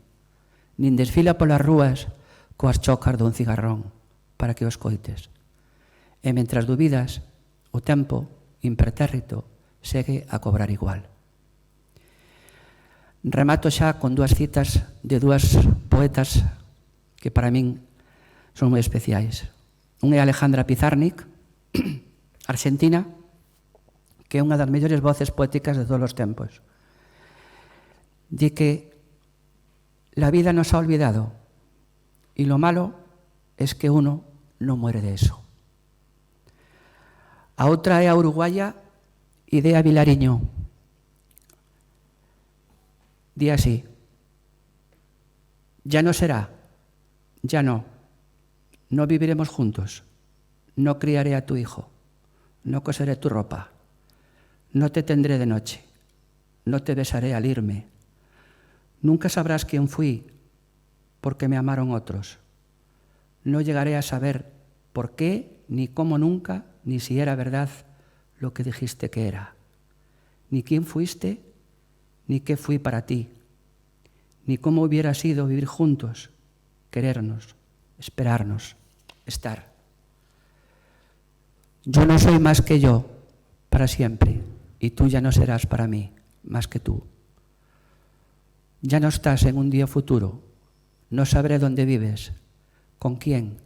nin desfila polas rúas coas chocas dun cigarrón para que o escoites. E mentras dubidas, o tempo, impertérrito, segue a cobrar igual. Remato xa con dúas citas de dúas poetas que para min son moi especiais. Un é Alejandra Pizarnik, argentina, que é unha das mellores voces poéticas de todos os tempos. Di que la vida nos ha olvidado y lo malo es que uno no muere de eso. A outra é a uruguaya Idea Vilariño. Di así: ya no será, ya no viviremos juntos, no criaré a tu hijo, no coseré tu ropa, no te tendré de noche, no te besaré al irme, nunca sabrás quién fui porque me amaron otros, no llegaré a saber por qué, ni cómo nunca, ni si era verdad lo que dijiste que era, ni quién fuiste, ni qué fui para ti, ni cómo hubiera sido vivir juntos, querernos, esperarnos, estar. Yo no soy más que yo para siempre, y tú ya no serás para mí más que tú. Ya no estás en un día futuro, no sabré dónde vives, con quién,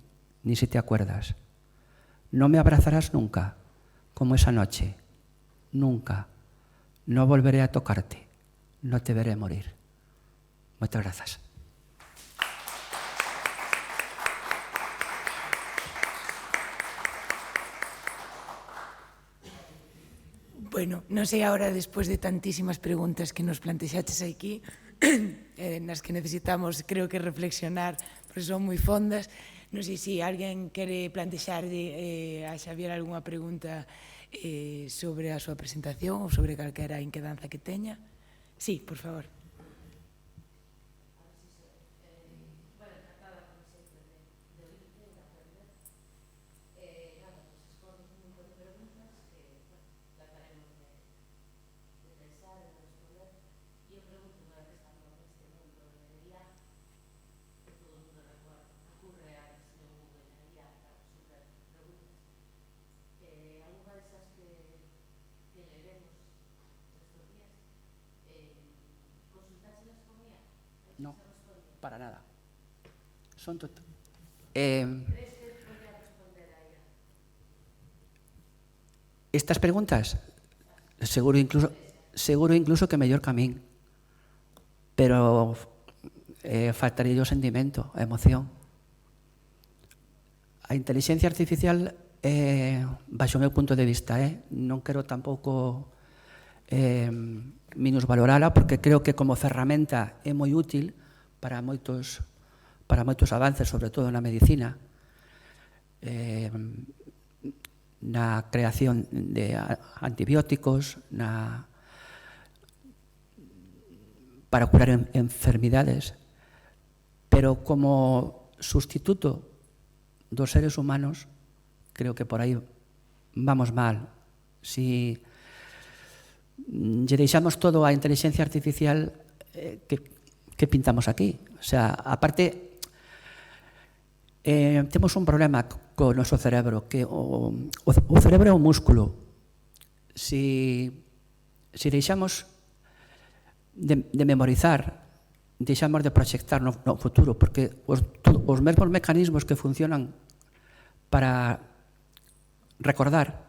ni si te acuerdas. No me abrazarás nunca, como esa noche, nunca. No volveré a tocarte, no te veré morir. Muchas gracias. Bueno, non sei agora, despois de tantísimas preguntas que nos plantexaches aquí, nas que necesitamos, creo que reflexionar, porque son moi fondas. Non sei se alguén quere plantexarlle a Xavier algunha pregunta sobre a súa presentación ou sobre calquera inquedanza que teña. Sí, por favor. No, para nada. Son estas preguntas, seguro incluso que mellor que a min, pero faltaría o sentimento, a emoción. A inteligencia artificial, baixo o meu punto de vista, non quero tampouco minusvalorala, porque creo que como ferramenta é moi útil para moitos avances, sobre todo na medicina, na creación de antibióticos, para curar enfermidades, pero como sustituto dos seres humanos, creo que por aí vamos mal. Si lle deixamos todo a inteligencia artificial, que pintamos aquí? O sea, aparte, temos un problema co noso cerebro, que o cerebro é un músculo. Si deixamos de memorizar, deixamos de proxectar no futuro, porque os mesmos mecanismos que funcionan para recordar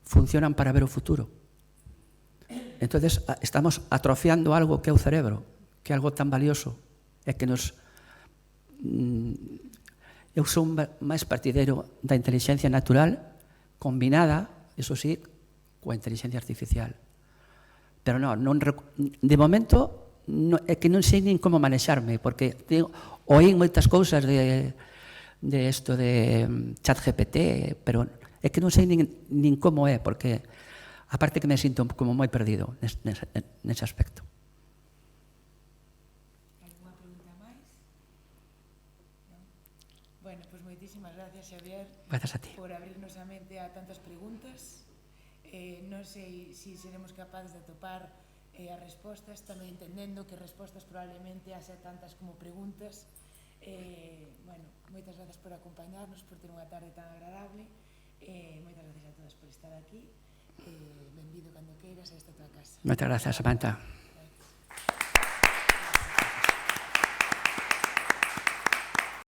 funcionan para ver o futuro. Entonces estamos atrofiando algo que é o cerebro, que é algo tan valioso, é que nos... Eu son máis partideiro da inteligencia natural combinada, eso sí, coa inteligencia artificial. Pero de momento é que non sei nin como manexarme, porque oín moitas cousas de isto de ChatGPT, pero é que non sei nin como é, porque aparte que me sinto como moi perdido nese aspecto. Bueno, pois moitísimas gracias, Xavier, Gracias a ti. por abrirnos a mente a tantas preguntas. Non sei se seremos capaces de atopar as respostas, tamén entendendo que respostas probablemente haxa tantas como preguntas. Bueno, moitas gracias por acompañarnos, por ter unha tarde tan agradable. Moitas gracias a todas por estar aquí. Benvido cando queiras a esta tua casa. Moitas gracias, Samantha.